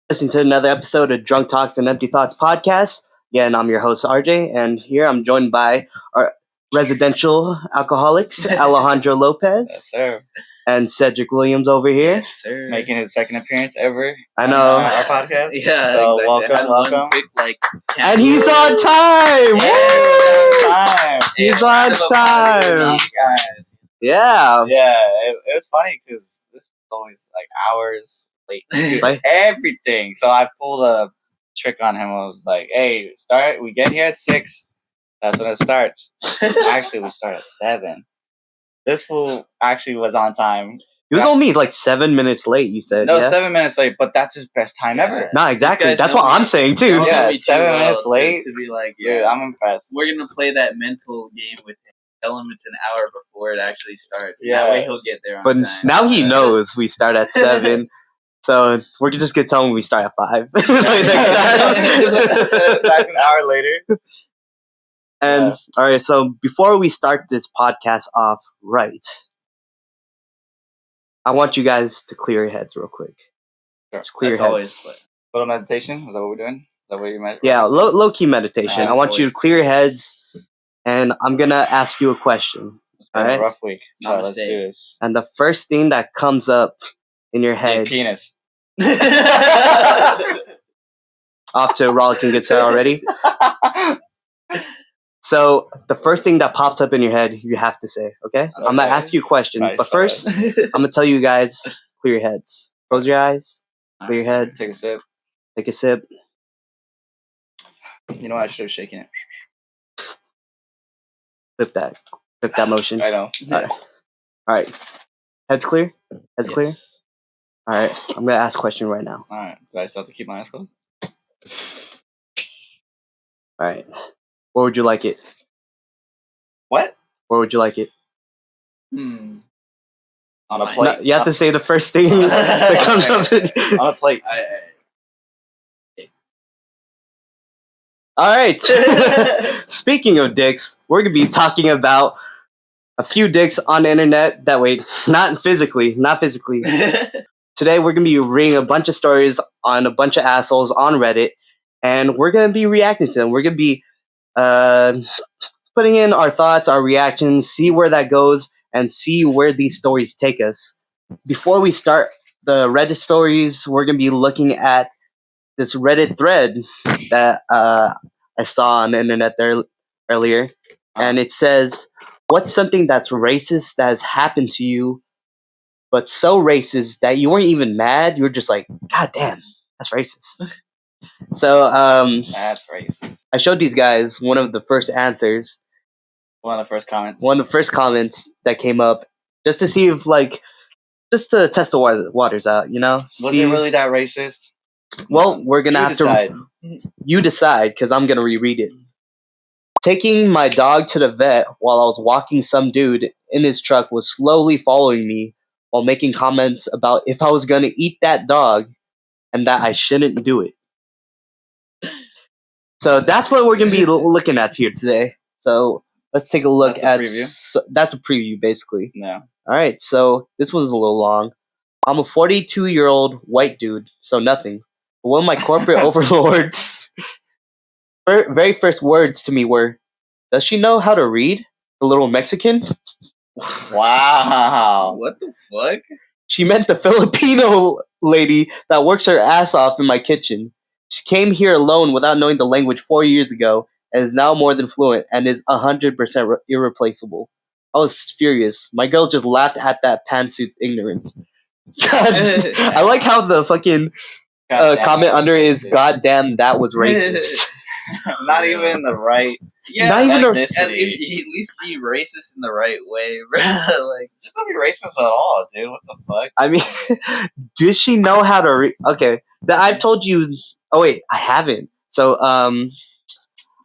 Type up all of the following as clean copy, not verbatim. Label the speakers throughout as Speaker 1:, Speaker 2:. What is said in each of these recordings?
Speaker 1: Listening to another episode of Drunk Talks and Empty Thoughts podcast. Again, I'm your host RJ, and here I'm joined by our residential alcoholics, Alejandro
Speaker 2: Yes,
Speaker 1: Lopez
Speaker 2: sir.
Speaker 1: and Cedric Williams over here.
Speaker 3: Yes, sir.
Speaker 2: Making his second appearance ever.
Speaker 1: I know.
Speaker 2: On our podcast.
Speaker 3: Yeah,
Speaker 2: So
Speaker 3: exactly. I had
Speaker 2: welcome.
Speaker 3: one quick,
Speaker 1: And he's on time! Woo! He's on time! Yeah.
Speaker 2: Yeah, it was funny because this was always like hours late to
Speaker 1: Like-
Speaker 2: everything. So I pulled a trick on him. I was like, "Hey, we get here at 6. That's when it starts." Actually, we start at 7. This fool actually was on time.
Speaker 1: He was only like 7 minutes late, you said.
Speaker 2: No,
Speaker 1: yeah?
Speaker 2: 7 minutes late, but that's his best time ever.
Speaker 1: No, exactly.
Speaker 3: These guys
Speaker 1: That's
Speaker 3: know
Speaker 1: what
Speaker 3: me.
Speaker 1: I'm saying too.
Speaker 3: Don't
Speaker 2: Yeah,
Speaker 3: know me too
Speaker 2: 7 minutes
Speaker 3: well
Speaker 2: late.
Speaker 3: to be like,
Speaker 2: Dude, I'm impressed.
Speaker 3: we're gonna play that mental game with him. Tell him it's an hour before it actually starts.
Speaker 2: Yeah.
Speaker 3: That way he'll get there on
Speaker 1: But
Speaker 3: time.
Speaker 1: now he knows we start at 7. So we're just going to tell him we start at 5. Like next time.
Speaker 2: Back an hour later.
Speaker 1: And
Speaker 2: Yeah.
Speaker 1: all right, so before we start this podcast off right, I want you guys to clear your heads real quick. Just clear
Speaker 3: That's
Speaker 1: your
Speaker 3: always
Speaker 1: heads.
Speaker 3: like,
Speaker 2: Little meditation? Is that what we're doing? Is that what you meant?
Speaker 1: Yeah, low key meditation.
Speaker 2: Yeah,
Speaker 1: I want you to
Speaker 3: voice.
Speaker 1: clear your heads, and I'm gonna ask you a question.
Speaker 2: It's been
Speaker 1: All right.
Speaker 2: a rough week. So
Speaker 3: Namaste.
Speaker 2: let's do this.
Speaker 1: And the first thing that comes up in your
Speaker 2: Big
Speaker 1: head,
Speaker 2: penis.
Speaker 1: off to a rollicking good start already. So the first thing that pops up in your head, you have to say, okay? I'm gonna
Speaker 2: Okay.
Speaker 1: ask you a question,
Speaker 2: Nice,
Speaker 1: but first, I'm gonna tell you guys, clear your heads. Close your eyes, clear your head,
Speaker 2: Take a sip.
Speaker 1: take a sip.
Speaker 2: You know, I should have shaken it.
Speaker 1: Flip that motion.
Speaker 2: I know.
Speaker 1: All right. Heads clear? Heads clear?
Speaker 3: yes.
Speaker 1: All right. I'm going to ask a question right now.
Speaker 2: All right. Do I still have to keep my eyes closed?
Speaker 1: All right. Where would you like it?
Speaker 2: What?
Speaker 1: Where would you like it?
Speaker 3: Hmm.
Speaker 2: On a
Speaker 3: Mine.
Speaker 2: plate.
Speaker 1: No, you have to say the first thing that comes up.
Speaker 2: On a plate.
Speaker 1: All right. Speaking of dicks, we're going to be talking about a few dicks on the internet. That way, not physically. Today, we're going to be reading a bunch of stories on a bunch of assholes on Reddit, and we're going to be reacting to them. We're going to be putting in our thoughts, our reactions, see where that goes, and see where these stories take us. Before we start the Reddit stories, we're going to be looking at this Reddit thread that I saw on the internet there earlier. And it says, what's something that's racist that has happened to you, but so racist that you weren't even mad? You were just like, God damn, that's racist. So
Speaker 2: That's racist.
Speaker 1: I showed these guys one of the first answers,
Speaker 2: One of the first comments.
Speaker 1: one of the first comments that came up, just to see if, just to test the waters out, you know?
Speaker 2: Was
Speaker 1: See-
Speaker 2: it really that racist?
Speaker 1: Well, we're going to
Speaker 2: You
Speaker 1: have
Speaker 2: decide.
Speaker 1: to... You decide, because I'm going to reread it. Taking my dog to the vet while I was walking some dude in his truck was slowly following me while making comments about if I was going to eat that dog and that I shouldn't do it. So that's what we're going to be looking at here today. So let's take a look
Speaker 2: That's a
Speaker 1: at...
Speaker 2: preview?
Speaker 1: That's a preview, basically.
Speaker 2: No.
Speaker 1: All right, so this one's a little long. I'm a 42-year-old white dude, so nothing. But one of my corporate overlords' very first words to me were, "Does she know how to read? The little Mexican?"
Speaker 2: Wow.
Speaker 3: What the fuck?
Speaker 1: She meant the Filipino lady that works her ass off in my kitchen. She came here alone without knowing the language 4 years ago and is now more than fluent and is 100% irreplaceable. I was furious. My girl just laughed at that pantsuit's ignorance. God, I like how the fucking
Speaker 2: Goddamn,
Speaker 1: comment
Speaker 2: that was
Speaker 1: under is,
Speaker 2: racist.
Speaker 1: "Goddamn, that was racist."
Speaker 2: Not even the right.
Speaker 3: Yeah,
Speaker 1: Not even
Speaker 3: at
Speaker 2: ethnicity.
Speaker 3: least be racist in the right way, bro. Like,
Speaker 2: Just don't be racist at all, dude. What the fuck?
Speaker 1: I mean, does she know how to read? Okay, I've told you. Oh wait, I haven't. So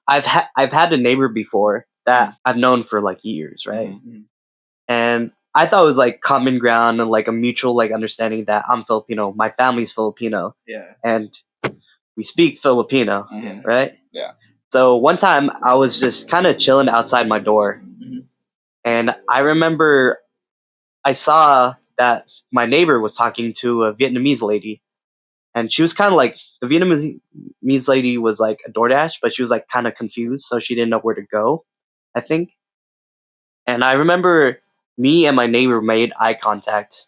Speaker 1: I've had a neighbor before that I've known for like years, right?
Speaker 3: Mhm.
Speaker 1: And I thought it was like common ground and like a mutual like understanding that I'm Filipino, my family's Filipino,
Speaker 3: Yeah.
Speaker 1: and we speak Filipino,
Speaker 2: Mhm.
Speaker 1: right?
Speaker 2: Yeah.
Speaker 1: So one time I was just kind of chilling outside my door,
Speaker 3: Mhm.
Speaker 1: and I remember I saw that my neighbor was talking to a Vietnamese lady, and she was kind of like the Vietnamese lady was like a DoorDash, but she was like kind of confused, so she didn't know where to go. I think, and I remember me and my neighbor made eye contact,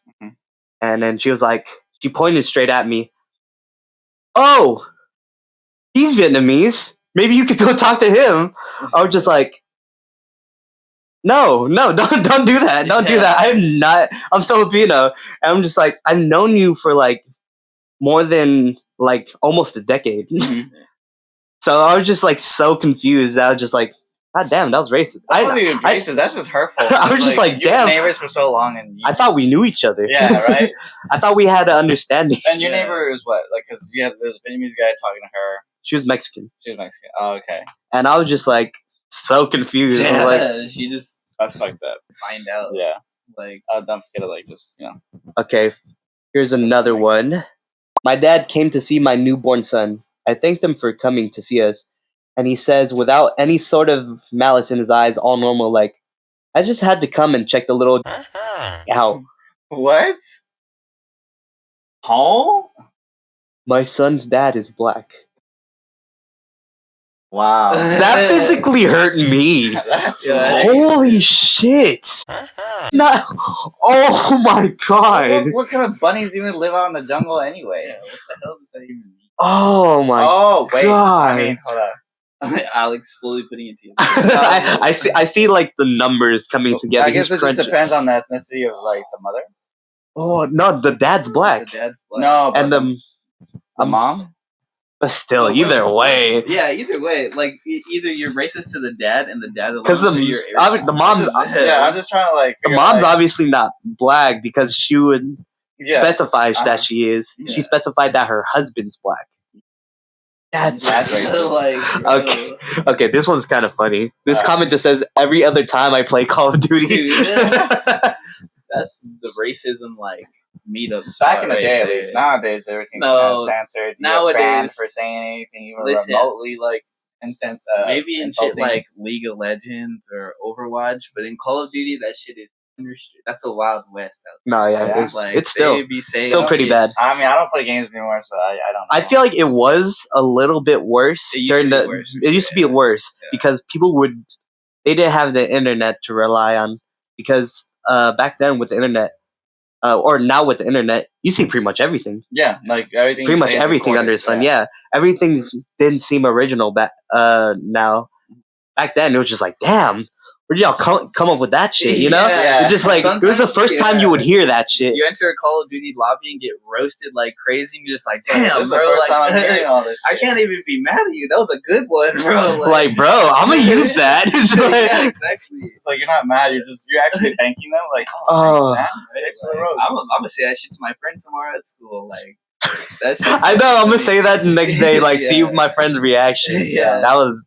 Speaker 1: and then she pointed straight at me. Oh, he's Vietnamese. Maybe you could go talk to him. I was just like, no, don't do that. Don't do that. I'm Filipino. And I'm just like, I've known you for like more than like almost a decade. So I was just like so confused. I was just like, God damn, that was racist.
Speaker 2: That wasn't even racist. That's just hurtful.
Speaker 1: I was just like,
Speaker 2: you were
Speaker 1: damn.
Speaker 2: neighbors for so long, and
Speaker 1: I thought we knew each other.
Speaker 2: Yeah, right.
Speaker 1: I thought we had an understanding.
Speaker 2: And your neighbor is what? Like, because there's a Vietnamese guy talking to her.
Speaker 1: She was Mexican.
Speaker 2: Oh, okay.
Speaker 1: And I was just like so confused.
Speaker 3: Yeah,
Speaker 1: Like,
Speaker 3: she just
Speaker 2: That's fucked up.
Speaker 3: find out.
Speaker 2: Yeah.
Speaker 3: Like,
Speaker 2: Don't forget to like just
Speaker 1: okay, here's another one. My dad came to see my newborn son. I thanked him for coming to see us. And he says, without any sort of malice in his eyes, all normal, like, I just had to come and check the little out.
Speaker 2: What? Huh?
Speaker 1: My son's dad is black.
Speaker 2: Wow.
Speaker 1: That physically hurt me.
Speaker 2: That's
Speaker 1: Holy shit. Not. Oh my god.
Speaker 2: What kind of bunnies even live out in the jungle anyway?
Speaker 3: yeah, what the hell does that even mean?
Speaker 1: Oh my
Speaker 2: Oh wait.
Speaker 1: god.
Speaker 2: I mean, hold on.
Speaker 3: Alex slowly putting it together.
Speaker 1: I see like the numbers coming together.
Speaker 2: I guess it just depends on the ethnicity of like the mother.
Speaker 1: Oh no, the dad's black.
Speaker 3: The dad's black.
Speaker 2: No, but
Speaker 1: And
Speaker 2: the mom.
Speaker 1: But still, either way.
Speaker 3: Yeah, either way. Like, either you're racist to the dad and the dad alone,
Speaker 1: Because
Speaker 3: or you're
Speaker 1: the mom's
Speaker 2: I'm just trying to like.
Speaker 1: The mom's obviously not black because she would specify that she is.
Speaker 3: Yeah.
Speaker 1: She specified that her husband's black. That's
Speaker 2: racist.
Speaker 1: Okay. Okay, this one's kind of funny. This comment just says, every other time I play Call of Duty.
Speaker 3: Dude, that's the racism, like, meetup.
Speaker 2: Back in the day, at least. Nowadays, everything's kind of censored.
Speaker 3: Nowadays,
Speaker 2: you're banned for saying anything even remotely like
Speaker 3: maybe in
Speaker 2: insulting.
Speaker 3: shit like League of Legends or Overwatch, but in Call of Duty, that shit is unrestricted. That's the Wild West.
Speaker 1: No, yeah,
Speaker 3: like,
Speaker 1: it's still pretty bad.
Speaker 2: I mean, I don't play games anymore, so I don't know.
Speaker 1: I feel like it was a little bit worse during the. It used to be worse because people they didn't have the internet to rely on because back then with the internet. Or now with the internet, you see pretty much everything.
Speaker 2: Yeah, like everything.
Speaker 1: Pretty much everything under the sun. Yeah, everything didn't seem original back now. Back then, it was just like, damn, where did y'all come up with that shit? You know,
Speaker 3: Yeah.
Speaker 1: It's just like it was the first time you would hear that shit.
Speaker 3: You enter a Call of Duty lobby and get roasted like crazy, and you're just like, damn,
Speaker 2: this is
Speaker 3: bro,
Speaker 2: the first
Speaker 3: like,
Speaker 2: time I'm hearing all this shit.
Speaker 3: I can't even be mad at you. That was a good one, bro.
Speaker 1: Like, bro, I'm gonna use that. It's like,
Speaker 3: yeah, exactly.
Speaker 2: It's like you're not mad. You're actually thanking them. Like,
Speaker 1: Oh.
Speaker 2: thanks, man. Thanks for the roast.
Speaker 3: I'm gonna say that shit to my friend tomorrow at school. Like, that shit.
Speaker 1: I know I'm gonna say that the next day. Like,
Speaker 3: Yeah.
Speaker 1: see my friend's reaction.
Speaker 3: Yeah.
Speaker 1: that was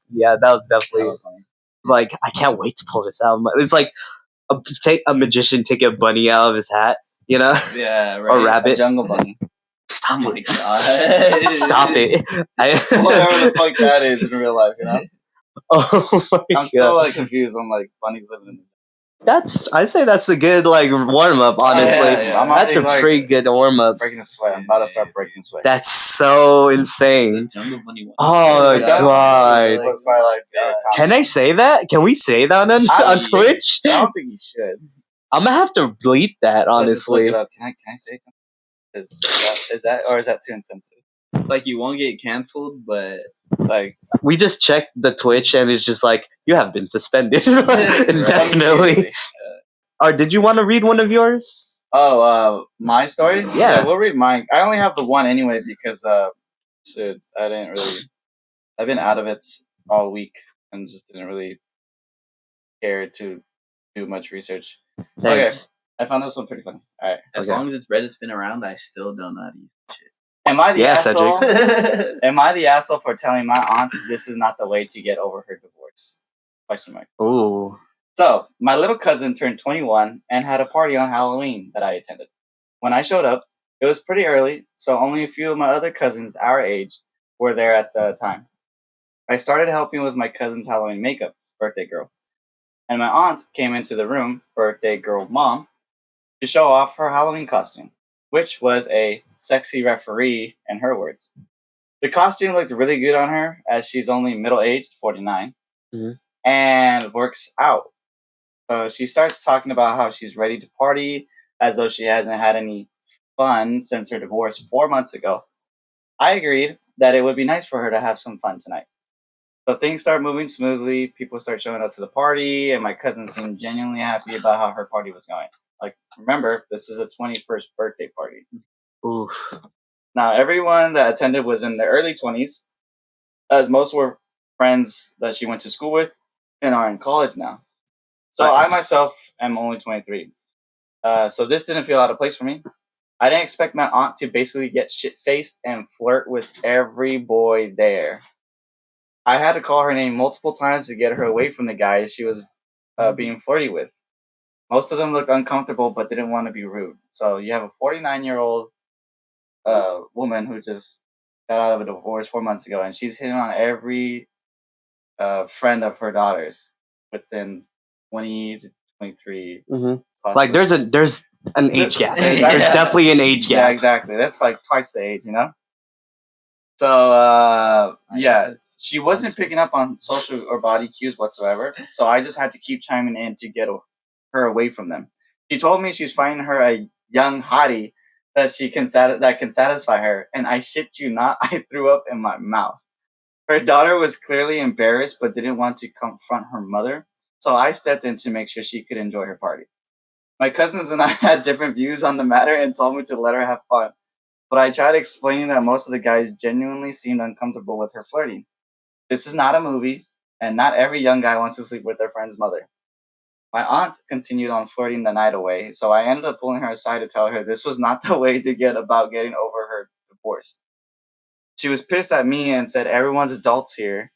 Speaker 1: definitely
Speaker 2: Oh, funny.
Speaker 1: like I can't wait to pull this out. It's like a magician take a bunny out of his hat, you know,
Speaker 3: Yeah, right.
Speaker 1: or rabbit.
Speaker 2: A jungle bunny.
Speaker 1: Stop
Speaker 3: Oh my
Speaker 1: it!
Speaker 3: god.
Speaker 1: Stop it!
Speaker 2: Whatever the fuck that is in real life, you know.
Speaker 1: Oh my
Speaker 2: I'm
Speaker 1: god!
Speaker 2: still like confused on like bunnies living in.
Speaker 1: I'd say that's a good like warm up. Honestly,
Speaker 3: yeah.
Speaker 2: I'm
Speaker 1: that's a
Speaker 2: already, like,
Speaker 1: pretty good warm up.
Speaker 2: breaking a sweat. I'm about to start breaking a sweat.
Speaker 1: That's so insane.
Speaker 3: Jungle Bunny one.
Speaker 1: Oh my
Speaker 2: The jungle
Speaker 1: god!
Speaker 2: bunny was my like favorite
Speaker 1: Can I say that? Can we say that on Twitch?
Speaker 2: I don't think you should.
Speaker 1: I'm gonna have to bleep that.
Speaker 2: Let's just look
Speaker 1: Honestly,
Speaker 2: it up. Can I say it? Is that too insensitive?
Speaker 3: It's like you won't get canceled, but
Speaker 2: Like
Speaker 1: we just checked the Twitch and it's just like you have been suspended indefinitely. Or did you want to read one of yours?
Speaker 2: My story?
Speaker 1: Yeah.
Speaker 2: We'll read mine. I only have the one anyway because shit, I've been out of it all week and just didn't really care to do much research.
Speaker 1: Thanks.
Speaker 2: I found this one pretty funny. Alright.
Speaker 3: as long as it's Reddit's been around, I still don't know how to use shit.
Speaker 2: Am I the
Speaker 1: Yeah,
Speaker 2: asshole?
Speaker 1: Cedric.
Speaker 2: Am I the asshole for telling my aunt this is not the way to get over her divorce? Question mark.
Speaker 1: Ooh.
Speaker 2: So, my little cousin turned 21 and had a party on Halloween that I attended. When I showed up, it was pretty early, so only a few of my other cousins our age were there at the time. I started helping with my cousin's Halloween makeup, birthday girl. And my aunt came into the room, birthday girl mom, to show off her Halloween costume. which was a sexy referee, in her words. The costume looked really good on her, as she's only middle-aged, 49, and works out. So she starts talking about how she's ready to party, as though she hasn't had any fun since her divorce 4 months ago. I agreed that it would be nice for her to have some fun tonight. So things start moving smoothly. People start showing up to the party, and my cousin seemed genuinely happy about how her party was going. Like, remember, this is a 21st birthday party.
Speaker 1: Oof.
Speaker 2: Now, everyone that attended was in their early 20s, as most were friends that she went to school with and are in college now. So I myself am only 23. So this didn't feel out of place for me. I didn't expect my aunt to basically get shit-faced and flirt with every boy there. I had to call her name multiple times to get her away from the guys she was being flirty with. Most of them looked uncomfortable but didn't want to be rude. So you have a 49-year-old woman who just got out of a divorce 4 months ago, and she's hitting on every friend of her daughters within 20 to 23.
Speaker 1: Like there's an age gap.
Speaker 2: There's
Speaker 1: There's definitely an age
Speaker 2: Yeah,
Speaker 1: gap.
Speaker 2: exactly. That's like twice the age, you know? So, yeah, she wasn't picking up on social or body cues whatsoever, so I just had to keep chiming in to get her away from them. She told me she's finding her a young hottie that can satisfy her, and I shit you not, I threw up in my mouth. Her daughter was clearly embarrassed but didn't want to confront her mother, so I stepped in to make sure she could enjoy her party. My cousins and I had different views on the matter and told me to let her have fun. But I tried explaining that most of the guys genuinely seemed uncomfortable with her flirting. This is not a movie, and not every young guy wants to sleep with their friend's mother. My aunt continued on flirting the night away, so I ended up pulling her aside to tell her this was not the way to get about getting over her divorce. She was pissed at me and said everyone's adults here.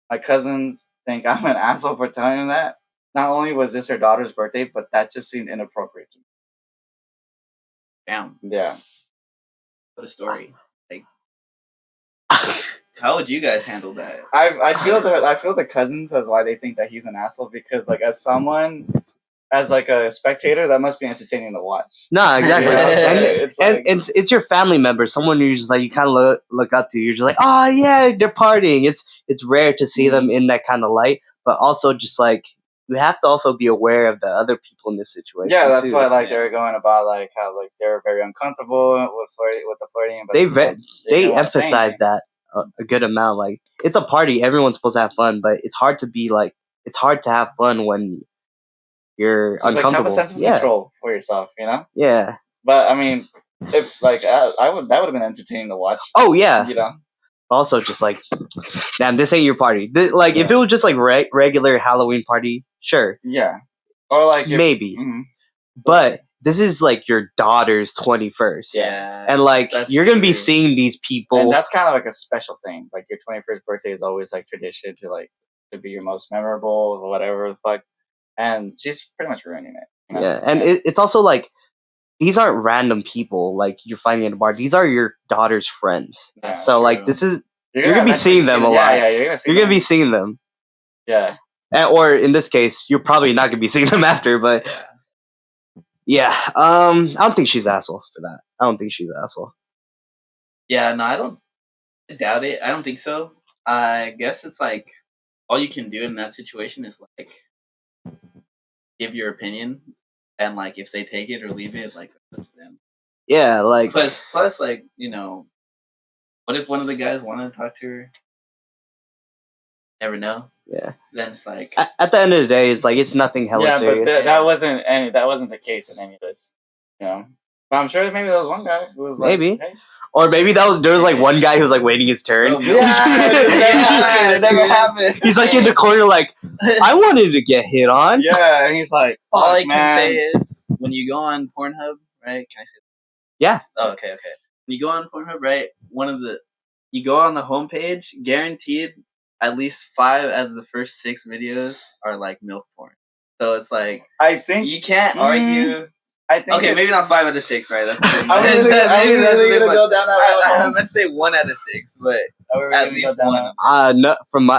Speaker 2: My cousins think I'm an asshole for telling them that. Not only was this her daughter's birthday, but that just seemed inappropriate to me.
Speaker 3: Damn,
Speaker 2: Yeah.
Speaker 3: what a story. Like, how would you guys handle that?
Speaker 2: I feel the cousins as why they think that he's an asshole, because like as like a spectator, that must be entertaining to watch.
Speaker 1: No, exactly.
Speaker 2: Yeah,
Speaker 1: It's your family member, someone who just like you kind of look up to. You're just like, oh yeah, they're partying. It's rare to see them in that kind of light, but also just like you have to also be aware of the other people in this situation.
Speaker 2: Yeah, that's
Speaker 1: too.
Speaker 2: why like they were going about like how like they're very uncomfortable with the flirting. But
Speaker 1: they emphasize that a good amount. Like it's a party, everyone's supposed to have fun, but it's hard to have fun when you're
Speaker 2: so
Speaker 1: uncomfortable.
Speaker 2: Like, have a sense of control for yourself, you know.
Speaker 1: Yeah.
Speaker 2: But I mean, if like that would have been entertaining to watch.
Speaker 1: Oh yeah.
Speaker 2: You know.
Speaker 1: Also, just like, damn, this ain't your party. If it was just like regular Halloween party, sure.
Speaker 2: Yeah. Or like
Speaker 1: maybe. But this is like your daughter's 21st.
Speaker 2: Yeah.
Speaker 1: And like you're gonna be seeing these people.
Speaker 2: And that's kind of like a special thing. Like your 21st birthday is always like tradition to be your most memorable or whatever the fuck. And she's pretty much ruining it. You know?
Speaker 1: Yeah, and it's also like these aren't random people like you're finding at a bar. These are your daughter's friends. Yeah, so like this is you're gonna be seeing them a lot. Yeah, you're gonna be seeing them.
Speaker 2: Yeah.
Speaker 1: Or in this case, you're probably not gonna be seeing them after. But yeah, I don't think she's asshole for that. I don't think she's asshole.
Speaker 3: Yeah, no, I doubt it. I don't think so. I guess it's like all you can do in that situation is like give your opinion, and like if they take it or leave it, like that's up to them.
Speaker 1: Yeah, like
Speaker 3: plus, like what if one of the guys wanted to talk to her? Never know.
Speaker 1: Yeah.
Speaker 3: Then it's like
Speaker 1: at the end of the day, it's like it's nothing hella serious.
Speaker 2: But that wasn't the case in any of this. You know, but I'm sure maybe there was one guy who was
Speaker 1: maybe.
Speaker 2: Like, hey.
Speaker 1: Or maybe there was like one guy who was like waiting his turn.
Speaker 2: It never happened.
Speaker 1: He's like in the corner, like I wanted to get hit on.
Speaker 2: Yeah, and he's like,
Speaker 3: all I can say is when you go on Pornhub, right? Can I say that?
Speaker 1: Yeah.
Speaker 3: Oh, okay. When you go on Pornhub, right? You go on the homepage, guaranteed at least 5 out of the first 6 videos are like milk porn. So it's like
Speaker 2: I think
Speaker 3: you can't argue.
Speaker 2: I think
Speaker 3: maybe not 5 out of 6, right? That's good.
Speaker 2: I'm really gonna go down that road.
Speaker 3: Let's say 1 out of 6, but at least one.
Speaker 1: No, from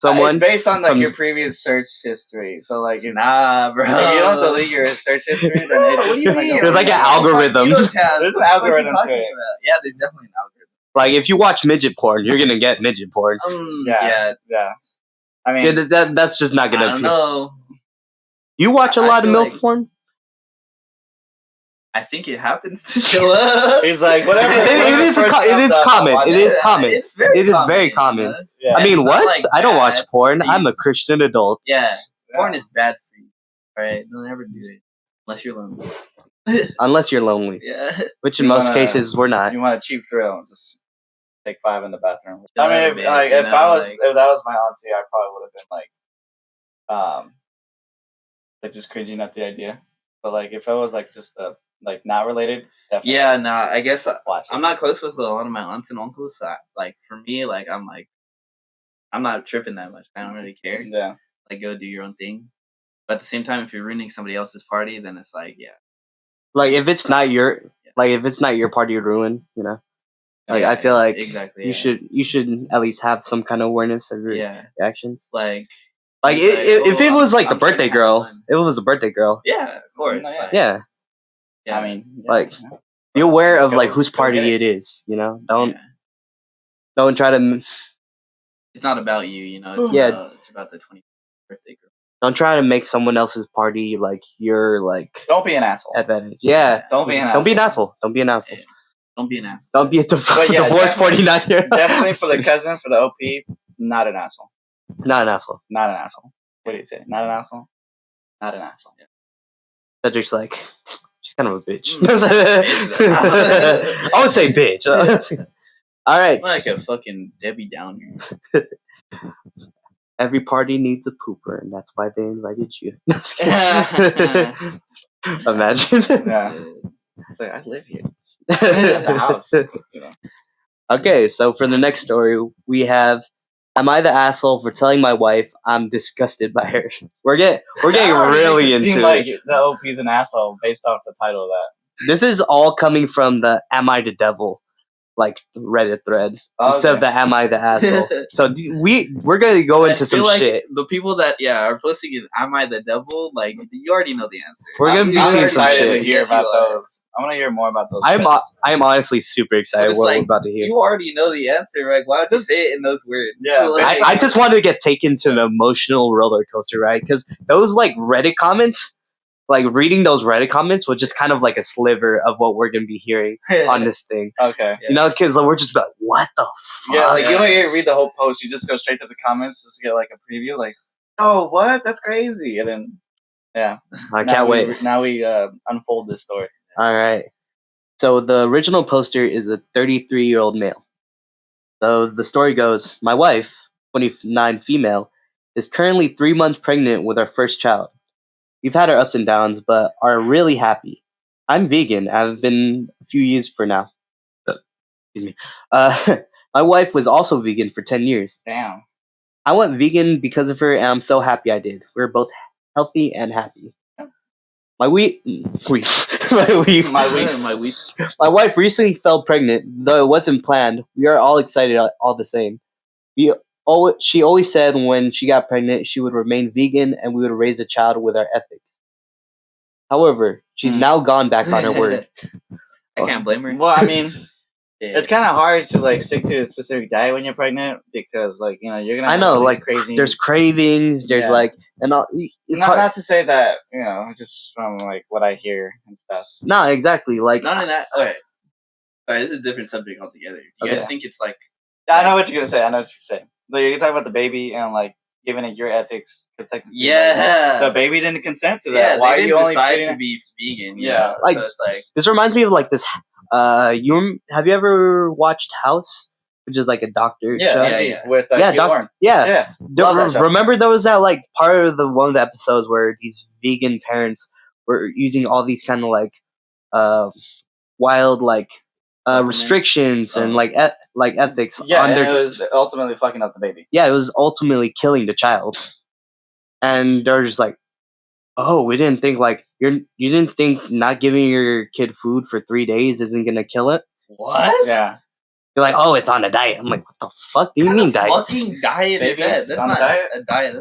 Speaker 1: someone.
Speaker 2: It's based on like
Speaker 1: from-
Speaker 2: your previous search history. So like, if
Speaker 3: Nah, bro.
Speaker 2: you don't delete your search history, then it's
Speaker 3: What
Speaker 2: just
Speaker 3: do you
Speaker 2: gonna
Speaker 3: mean?
Speaker 2: go.
Speaker 1: There's like an algorithm.
Speaker 2: There's an algorithm to it.
Speaker 3: Yeah, there's definitely an algorithm.
Speaker 1: Like if you watch midget porn, you're gonna get midget porn.
Speaker 2: Yeah. I mean,
Speaker 1: That's just not
Speaker 3: I
Speaker 1: gonna
Speaker 3: don't
Speaker 1: appeal.
Speaker 3: know.
Speaker 1: You watch a
Speaker 3: I
Speaker 1: lot of
Speaker 3: feel
Speaker 1: MILF
Speaker 3: like-
Speaker 1: porn?
Speaker 3: I think it happens to show up.
Speaker 2: he's like, whatever.
Speaker 1: It is common. It is common.
Speaker 3: It's very
Speaker 1: It is
Speaker 3: common.
Speaker 1: very
Speaker 3: you
Speaker 1: common.
Speaker 3: know?
Speaker 2: Yeah.
Speaker 1: I mean,
Speaker 3: it's not,
Speaker 1: what?
Speaker 3: like,
Speaker 1: I don't watch
Speaker 3: bad.
Speaker 1: porn.
Speaker 3: You-
Speaker 1: I'm a Christian adult.
Speaker 3: Yeah,
Speaker 2: Yeah.
Speaker 3: porn is bad for you. Alright, don't ever do it unless you're lonely.
Speaker 1: Unless you're lonely,
Speaker 3: Yeah.
Speaker 1: which in
Speaker 2: You
Speaker 1: most
Speaker 2: wanna-
Speaker 1: cases we're not.
Speaker 2: You want a cheap thrill? Just take 5 in the bathroom.
Speaker 3: Don't
Speaker 2: I mean,
Speaker 3: admit, you
Speaker 2: if
Speaker 3: know,
Speaker 2: I was,
Speaker 3: like-
Speaker 2: if that was my auntie, I probably would have been like just cringing at the idea. But like, if it was like just like not related, definitely.
Speaker 3: Yeah, nah. I guess
Speaker 2: watch it.
Speaker 3: I'm not close with a lot of my aunts and uncles. So like for me, like I'm not tripping that much. I don't really care.
Speaker 2: Yeah.
Speaker 3: Like go do your own thing. But at the same time, if you're ruining somebody else's party, then it's like
Speaker 1: Like if it's not your party to ruin, you know. Like I feel like
Speaker 3: exactly.
Speaker 1: you should at least have some kind of awareness of your actions.
Speaker 3: Like
Speaker 1: If it was like the
Speaker 3: I'm trying to
Speaker 1: birthday
Speaker 3: have
Speaker 1: girl,
Speaker 3: fun.
Speaker 1: if it was the birthday girl,
Speaker 3: Yeah, of course.
Speaker 2: No, yeah.
Speaker 3: Like,
Speaker 1: yeah,
Speaker 3: yeah.
Speaker 2: I mean,
Speaker 1: like, be aware of
Speaker 2: Go-
Speaker 1: like whose
Speaker 2: go
Speaker 1: party
Speaker 2: get it.
Speaker 1: it is. You know,
Speaker 3: Yeah.
Speaker 1: don't try to
Speaker 3: It's not about you, you know. It's
Speaker 1: Yeah.
Speaker 3: it's about the 20th birthday girl.
Speaker 1: don't try to make someone else's party like your like
Speaker 2: don't be an asshole.
Speaker 1: advantage. Yeah,
Speaker 2: Don't be an
Speaker 1: don't be an
Speaker 2: asshole.
Speaker 1: asshole. Don't be an asshole.
Speaker 3: Yeah. Don't be an ass.
Speaker 1: Don't be a
Speaker 2: But yeah,
Speaker 1: divorced
Speaker 2: definitely-
Speaker 1: 49-year.
Speaker 2: Definitely for the cousin, for the OP, not an asshole.
Speaker 1: Not an asshole.
Speaker 2: Not an asshole. What do you say? Not an asshole. Not an asshole.
Speaker 1: Cedric's like, she's kind of a bitch.
Speaker 3: Bitch.
Speaker 1: I would say bitch. All right.
Speaker 3: I'm like a fucking Debbie Downer.
Speaker 1: Every party needs a pooper, and that's why they invited you. Just kidding. Imagine.
Speaker 2: Yeah. It's like, I live here. At the house. You know.
Speaker 1: Okay, so for the next story, we have, am I the asshole for telling my wife I'm disgusted by her? We're getting
Speaker 2: That already
Speaker 1: really
Speaker 2: makes it
Speaker 1: into
Speaker 2: seem
Speaker 1: it.
Speaker 2: like the OP's an asshole based off the title of that.
Speaker 1: This is all coming from the Am I the Devil like Reddit thread instead of the Am I the asshole. So we're gonna go into some
Speaker 3: like
Speaker 1: shit.
Speaker 3: The people that are posting it, am I the devil? Like you already know the answer.
Speaker 1: We're gonna be
Speaker 2: I'm
Speaker 1: seeing some
Speaker 2: excited to
Speaker 1: shit.
Speaker 2: hear
Speaker 3: Yes,
Speaker 2: about
Speaker 3: you are.
Speaker 2: those. I want to hear more about those.
Speaker 1: I'm honestly super excited
Speaker 3: But it's
Speaker 1: what
Speaker 3: like,
Speaker 1: we're about to hear.
Speaker 3: You already know the answer, right? Why don't you say it in those words?
Speaker 2: Yeah,
Speaker 3: like,
Speaker 1: I just wanted to get taken to an emotional roller coaster, right? Because those like Reddit comments, like reading those Reddit comments was just kind of like a sliver of what we're gonna be hearing on this thing.
Speaker 2: Okay.
Speaker 1: You know, because we're just like, what the fuck?
Speaker 2: Yeah, like you
Speaker 3: Yeah.
Speaker 2: don't even read the whole post. You just go straight to the comments just to get like a preview. Like, oh, what? That's crazy. And then, yeah.
Speaker 1: I can't wait.
Speaker 2: Now we unfold this story.
Speaker 1: All right. So the original poster is a 33-year-old male. So the story goes, my wife, 29 female, is currently 3 months pregnant with our first child. We've had our ups and downs, but are really happy. I'm vegan. I've been a few years for now. Excuse me. My wife was also vegan for 10 years.
Speaker 2: Damn.
Speaker 1: I went vegan because of her, and I'm so happy I did. We're both healthy and happy. My wife recently fell pregnant, though it wasn't planned. We are all excited all the same. She always said when she got pregnant, she would remain vegan and we would raise a child with our ethics. However, she's now gone back on her word.
Speaker 3: I can't blame her.
Speaker 2: Well, I mean,
Speaker 3: Yeah.
Speaker 2: it's kind of hard to like stick to a specific diet when you're pregnant because, like, you know, you're gonna.
Speaker 1: I
Speaker 2: have
Speaker 1: know,
Speaker 2: all these
Speaker 1: like,
Speaker 2: crazy.
Speaker 1: there's cravings, there's
Speaker 2: Yeah.
Speaker 1: like, and all, it's hard.
Speaker 2: Not to say that, you know, just from like what I hear and stuff.
Speaker 1: No, exactly. Like,
Speaker 3: None of that. Okay. Alright, this is a different subject altogether. You guys
Speaker 2: Okay.
Speaker 3: think it's like
Speaker 2: I know what you're gonna say. But you're talking about the baby and like giving it your ethics. Cause technically, like, the baby didn't consent to that.
Speaker 3: yeah,
Speaker 2: Why
Speaker 3: they
Speaker 2: are you
Speaker 3: didn't
Speaker 2: only
Speaker 3: decide
Speaker 2: feeding
Speaker 3: to
Speaker 2: it?
Speaker 3: be vegan. You
Speaker 2: Yeah.
Speaker 3: know?
Speaker 1: Like-
Speaker 3: So it's like
Speaker 1: this reminds me of like this. Have you ever watched House, which is like a doctor show?
Speaker 3: yeah.
Speaker 2: With
Speaker 1: Yeah,
Speaker 2: Hugh Lauren.
Speaker 1: Yeah.
Speaker 2: Yeah.
Speaker 1: Don't-
Speaker 2: Love that show.
Speaker 1: remember there was that like part of one of the episodes where these vegan parents were using all these kind of like wild like
Speaker 3: Supplements?
Speaker 1: restrictions and
Speaker 3: Oh.
Speaker 1: like ethics
Speaker 2: Yeah,
Speaker 1: on
Speaker 2: and
Speaker 1: their
Speaker 2: it was ultimately fucking up the baby.
Speaker 1: yeah, it was ultimately killing the child. And they're just like, oh, we didn't think like you didn't think not giving your kid food for 3 days isn't gonna kill it.
Speaker 3: what?
Speaker 2: Yeah.
Speaker 1: You're like, oh, it's on a diet. I'm like, what the fuck do you mean diet?
Speaker 3: Fucking diet is that?
Speaker 2: Babies
Speaker 3: That's
Speaker 2: on a
Speaker 3: not
Speaker 2: diet?
Speaker 3: a diet.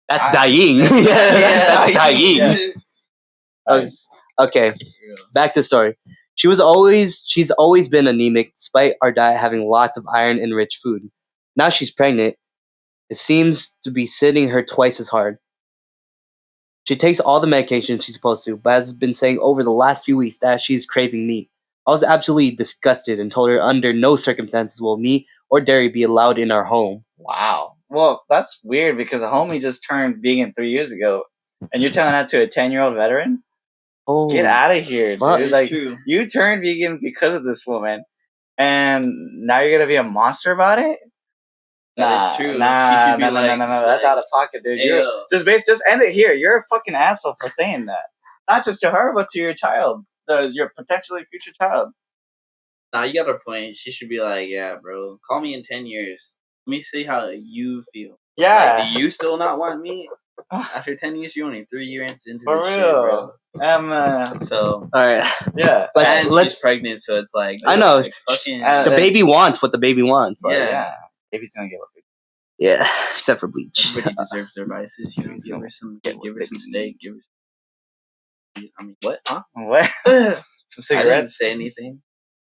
Speaker 1: That's dying. That's dying.
Speaker 3: Yeah.
Speaker 2: Nice.
Speaker 1: Okay, back to the story. She's always been anemic despite our diet having lots of iron and rich food. Now she's pregnant. It seems to be sitting her twice as hard. She takes all the medication she's supposed to, but has been saying over the last few weeks that she's craving meat. I was absolutely disgusted and told her under no circumstances will meat or dairy be allowed in our home.
Speaker 2: Wow. Well, that's weird because a homie just turned vegan 3 years ago, and you're telling that to a 10-year-old veteran?
Speaker 1: Oh,
Speaker 2: Get out of here,
Speaker 1: fuck.
Speaker 2: dude!
Speaker 3: It's
Speaker 2: Like
Speaker 3: true.
Speaker 2: you turned vegan because of this woman, and now you're gonna be a monster about it?
Speaker 3: That is true. She
Speaker 2: Nah,
Speaker 3: should be
Speaker 2: no.
Speaker 3: like,
Speaker 2: That's out of pocket, dude. You're
Speaker 3: Ayo.
Speaker 2: just end it here. You're a fucking asshole for saying that. Not just to her, but to your child, your potentially future child.
Speaker 3: Nah, you got a point. She should be like, yeah, bro, call me in 10 years. Let me see how you feel.
Speaker 2: Yeah,
Speaker 3: Like, do you still not want me? After 10 years, you're only 3 years into
Speaker 2: for
Speaker 3: this
Speaker 2: real.
Speaker 3: shit, bro. So,
Speaker 1: All right.
Speaker 2: Yeah.
Speaker 3: and
Speaker 1: Let's-
Speaker 3: she's pregnant, so it's like,
Speaker 1: I know.
Speaker 3: like, fucking,
Speaker 1: The baby wants what the baby wants.
Speaker 2: But
Speaker 3: Yeah.
Speaker 2: yeah, baby's gonna get what baby.
Speaker 1: Yeah, except for bleach.
Speaker 3: everybody deserves their vices. You know, give her some steak, give her some. I mean, what? Huh?
Speaker 2: What? Some
Speaker 3: I didn't
Speaker 2: cigarettes.
Speaker 3: say anything.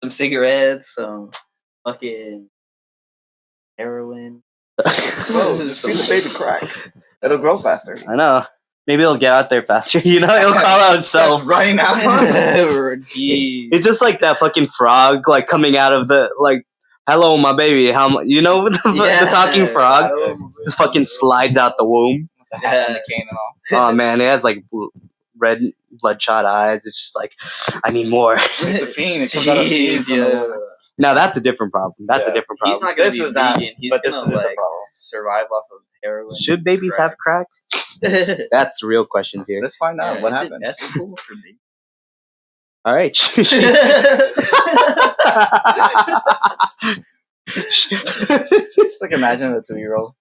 Speaker 3: Some cigarettes, some fucking heroin.
Speaker 2: Bro, just feed the baby crack. It'll grow faster.
Speaker 1: I know. Maybe it'll get out there faster. You know, it'll call out itself.
Speaker 2: Starts running out.
Speaker 3: Jeez.
Speaker 1: It's just like that fucking frog, like coming out of the like, hello, my baby. You know the talking frogs just fucking slides out the womb.
Speaker 2: The hat and the cane and all.
Speaker 1: Oh man, it has like red bloodshot eyes. It's just like, I need more.
Speaker 2: It's a fiend. It comes out of a fiend.
Speaker 3: Jeez, yeah.
Speaker 1: Now that's a different problem. That's a
Speaker 2: Yeah.
Speaker 1: different problem.
Speaker 3: He's not gonna
Speaker 2: This
Speaker 3: be
Speaker 2: is not-
Speaker 3: vegan. He's
Speaker 2: but this
Speaker 3: gonna
Speaker 2: is the
Speaker 3: like
Speaker 2: problem.
Speaker 3: survive off of heroin.
Speaker 1: Should babies have crack? That's the real questions here.
Speaker 2: Let's find out what
Speaker 3: is
Speaker 2: happens.
Speaker 3: It ethical for me?
Speaker 1: All right.
Speaker 2: It's like imagine a 2-year-old.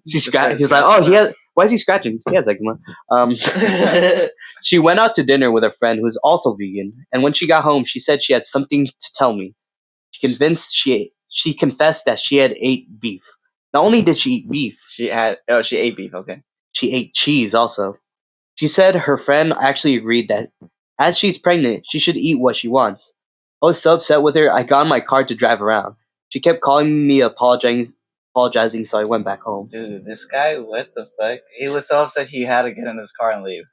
Speaker 1: He's like, oh, why is he scratching? He has eczema. She went out to dinner with a friend who's also vegan, and when she got home, she said she had something to tell me. She confessed that she had ate beef. Not only did she eat beef,
Speaker 2: She ate beef. Okay.
Speaker 1: she ate cheese also. She said her friend actually agreed that as she's pregnant, she should eat what she wants. I was so upset with her, I got in my car to drive around. She kept calling me apologizing, so I went back home.
Speaker 2: Dude, this guy, what the fuck? He was so upset he had to get in his car and leave.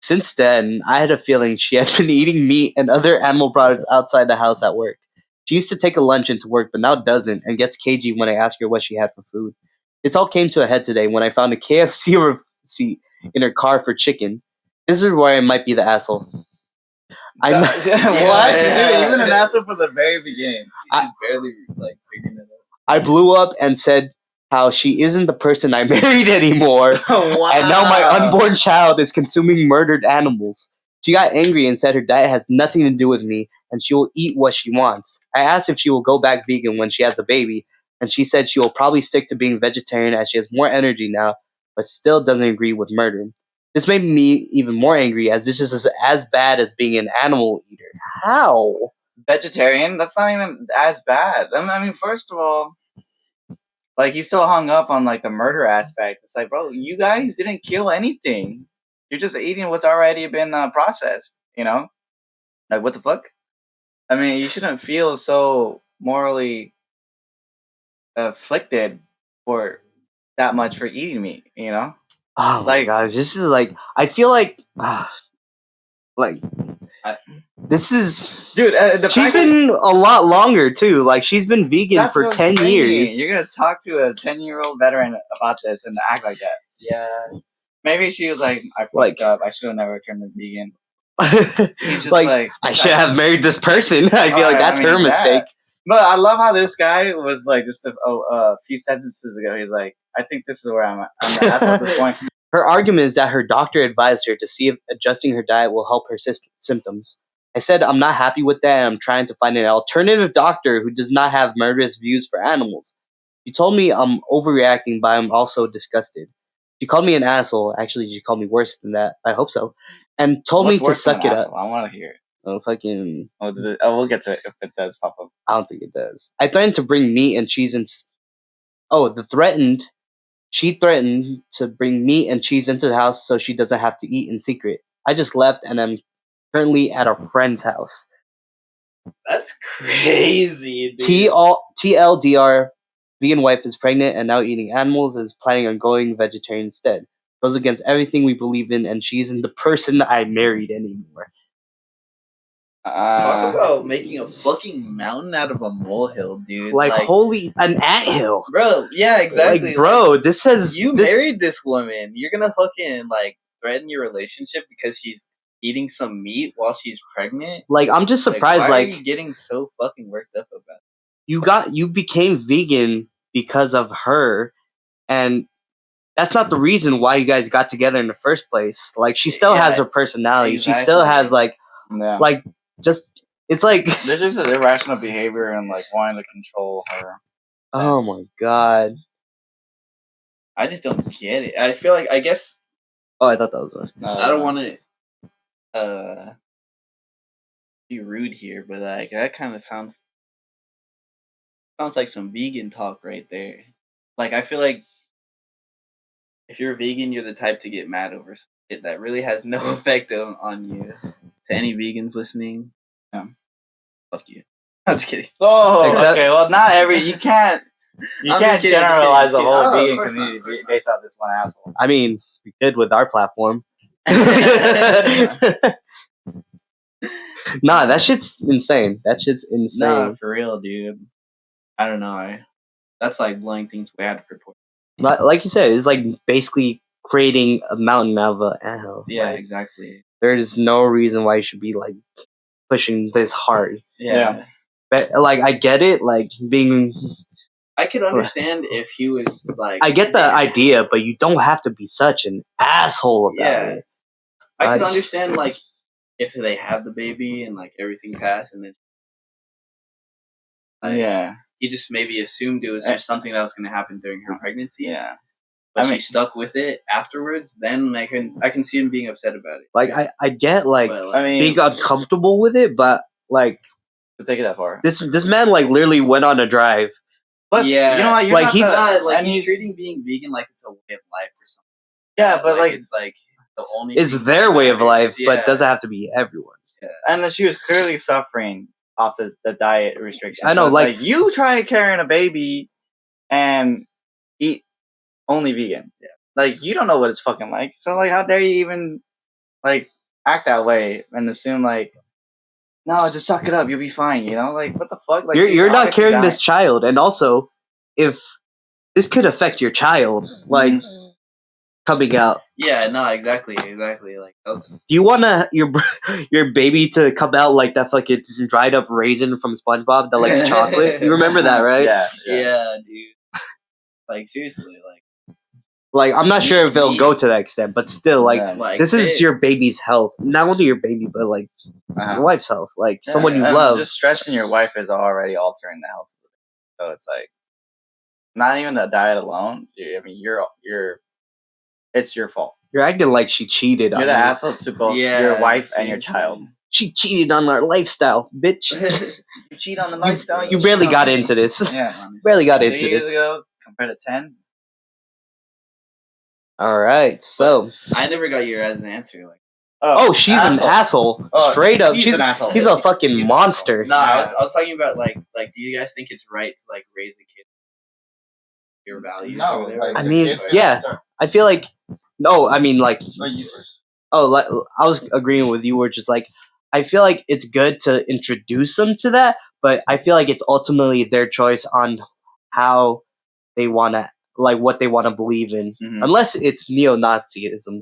Speaker 1: Since then, I had a feeling she had been eating meat and other animal products outside the house at work. She used to take a lunch into work, but now doesn't, and gets cagey when I ask her what she had for food. This all came to a head today when I found a KFC receipt in her car for chicken. This is where I might be the asshole.
Speaker 2: What? Dude, you've been an asshole from the very beginning.
Speaker 3: You barely like figuring it out.
Speaker 1: I blew up and said how she isn't the person I married anymore,
Speaker 2: Wow.
Speaker 1: and now my unborn child is consuming murdered animals. She got angry and said her diet has nothing to do with me, and she will eat what she wants. I asked if she will go back vegan when she has a baby, and she said she will probably stick to being vegetarian as she has more energy now, but still doesn't agree with murder. This made me even more angry as this is as bad as being an animal eater. How?
Speaker 2: Vegetarian? That's not even as bad. I mean, first of all, like he's so hung up on like the murder aspect. It's like, bro, you guys didn't kill anything. You're just eating what's already been processed. You know, like what the fuck? I mean, you shouldn't feel so morally afflicted for that much for eating meat. You know,
Speaker 1: Oh my
Speaker 2: Like-
Speaker 1: gosh, this is like, I feel like this is.
Speaker 2: dude. The
Speaker 1: She's
Speaker 2: fact that-
Speaker 1: been a lot longer too. Like she's been vegan
Speaker 2: that's
Speaker 1: for
Speaker 2: what I'm
Speaker 1: 10
Speaker 2: saying.
Speaker 1: years.
Speaker 2: You're gonna talk to a 10-year-old veteran about this and act like that. Yeah. Maybe she was like, I fucked
Speaker 1: Like-
Speaker 2: up. I should have never turned to vegan. He's just
Speaker 1: like,
Speaker 2: like,
Speaker 1: I should have married this person. I feel like
Speaker 2: I
Speaker 1: that's
Speaker 2: mean,
Speaker 1: her
Speaker 2: yeah.
Speaker 1: mistake.
Speaker 2: But I love how this guy was like, just a few sentences ago, he's like, I think this is where I'm at. I'm the asshole at this point.
Speaker 1: Her argument is that her doctor advised her to see if adjusting her diet will help her symptoms. I said I'm not happy with that and I'm trying to find an alternative doctor who does not have murderous views for animals. She told me I'm overreacting, but I'm also disgusted. She called me an asshole. Actually, she called me worse than that. I hope so. And told
Speaker 2: What's
Speaker 1: me to
Speaker 2: worse than
Speaker 1: suck
Speaker 2: an
Speaker 1: it up.
Speaker 2: asshole? I want to hear it.
Speaker 1: fucking.
Speaker 2: We'll get to it if it does pop up.
Speaker 1: I don't think it does. I threatened to bring meat and cheese and. She threatened to bring meat and cheese into the house so she doesn't have to eat in secret. I just left and I'm currently at a friend's house.
Speaker 3: That's crazy, dude.
Speaker 1: TLDR, vegan wife is pregnant and now eating animals, is planning on going vegetarian instead. Goes against everything we believe in, and she isn't the person I married anymore.
Speaker 3: Talk about making a fucking mountain out of a molehill, dude.
Speaker 1: Like holy, an anthill.
Speaker 3: Bro, yeah, exactly.
Speaker 1: Like, bro, this says...
Speaker 3: You married this woman. You're gonna fucking, like, threaten your relationship because she's eating some meat while she's pregnant?
Speaker 1: Like, I'm just surprised,
Speaker 3: why are you getting so fucking worked up about it?
Speaker 1: You became vegan because of her, and that's not the reason why you guys got together in the first place. Like, she still has her personality.
Speaker 3: Exactly.
Speaker 1: She still has, like, just... It's like...
Speaker 2: There's just an irrational behavior and, like, wanting to control her.
Speaker 1: Oh, my God.
Speaker 3: I just don't get it. I feel like, I guess...
Speaker 1: Oh, I thought that was one.
Speaker 3: I don't want to be rude here, but, like, that kind of sounds like some vegan talk right there. Like, I feel like if you're a vegan, you're the type to get mad over shit that really has no effect on you. To any vegans listening, fuck you. I'm just kidding.
Speaker 2: Oh, okay. Well, not every... You can't generalize the whole vegan community based off this one asshole.
Speaker 1: I mean, we did with our platform. Nah, that shit's insane.
Speaker 3: Nah, for real, dude. I don't know. That's like blowing things way out of proportion.
Speaker 1: Like you said, it's like basically creating a mountain out of an anthill.
Speaker 3: Yeah,
Speaker 1: like,
Speaker 3: exactly.
Speaker 1: There's no reason why you should be like pushing this hard.
Speaker 3: Yeah.
Speaker 1: But like, I get it. Like being...
Speaker 3: I could understand if he was like...
Speaker 1: I get the idea, but you don't have to be such an asshole about it.
Speaker 3: I could understand, like, if they had the baby and, like, everything passed and then... He just maybe assumed it was just something that was going to happen during her pregnancy.
Speaker 2: Yeah.
Speaker 3: But she stuck with it afterwards, then I can see him being upset about it.
Speaker 1: Like, I get, like, being uncomfortable with it, but, like...
Speaker 2: To take it that far.
Speaker 1: This man, like, literally went on a drive.
Speaker 2: Plus, you know what?
Speaker 3: Like, he's treating being vegan like it's a way of life or something.
Speaker 2: Yeah, but, like...
Speaker 3: It's, like, the only...
Speaker 1: It's their way of life, but it doesn't have to be everyone's.
Speaker 2: Yeah. And then she was clearly suffering off the diet restrictions.
Speaker 1: I know,
Speaker 2: so like, you try carrying a baby and eat only vegan.
Speaker 3: Yeah.
Speaker 2: Like, you don't know what it's fucking like. So, like, how dare you even, like, act that way and assume, like, no, just suck it up, you'll be fine, you know? Like, what the fuck? Like,
Speaker 1: you're not carrying this child, and also, if this could affect your child, like, coming out.
Speaker 3: Yeah, no, exactly. Like,
Speaker 1: do you want your baby to come out like that fucking dried up raisin from SpongeBob that likes chocolate? You remember that, right?
Speaker 3: Yeah, dude. Like, seriously,
Speaker 1: like I'm not sure if it'll go to that extent, but still, like this is your baby's health. Not only your baby, but like your wife's health. Like someone you love.
Speaker 2: Just stressing your wife is already altering the health of the baby. So it's like not even the diet alone. I mean, it's your fault.
Speaker 1: You're acting like she cheated on you.
Speaker 2: You're the asshole to both your wife and your child.
Speaker 1: She cheated on our lifestyle, bitch.
Speaker 2: You cheat on the lifestyle.
Speaker 1: You barely got into this.
Speaker 2: Yeah,
Speaker 1: barely got into
Speaker 2: 3 years ago compared to 10.
Speaker 1: All right, so
Speaker 3: I never got your answer. Like,
Speaker 1: she's an asshole. Straight up, she's an asshole. He's a fucking monster.
Speaker 3: No, I was talking about like, do you guys think it's right to like raise a kid your values?
Speaker 2: No,
Speaker 3: or whatever?
Speaker 1: I mean, yeah. I feel like I mean, like.
Speaker 2: No, you first.
Speaker 1: Like, I was agreeing with you. Where just like, I feel like it's good to introduce them to that, but I feel like it's ultimately their choice on how they want to. Like what they want to believe in, unless it's neo-Nazism.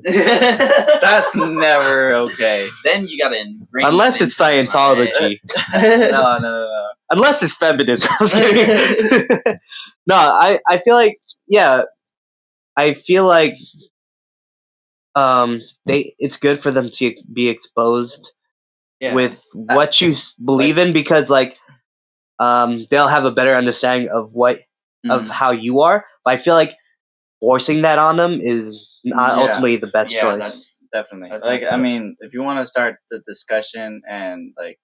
Speaker 2: That's never okay.
Speaker 3: Then you gotta ingrain.
Speaker 1: Unless it's Scientology.
Speaker 2: No.
Speaker 1: Unless it's feminism. No, I feel like I feel like it's good for them to be exposed with what you believe in, because like they'll have a better understanding of what of how you are. But I feel like forcing that on them is not
Speaker 2: Yeah.
Speaker 1: ultimately the best
Speaker 3: Yeah,
Speaker 1: choice.
Speaker 3: that's-
Speaker 2: Definitely.
Speaker 3: That's
Speaker 2: Like,
Speaker 3: messed
Speaker 2: I
Speaker 3: up.
Speaker 2: mean, if you want to start the discussion and like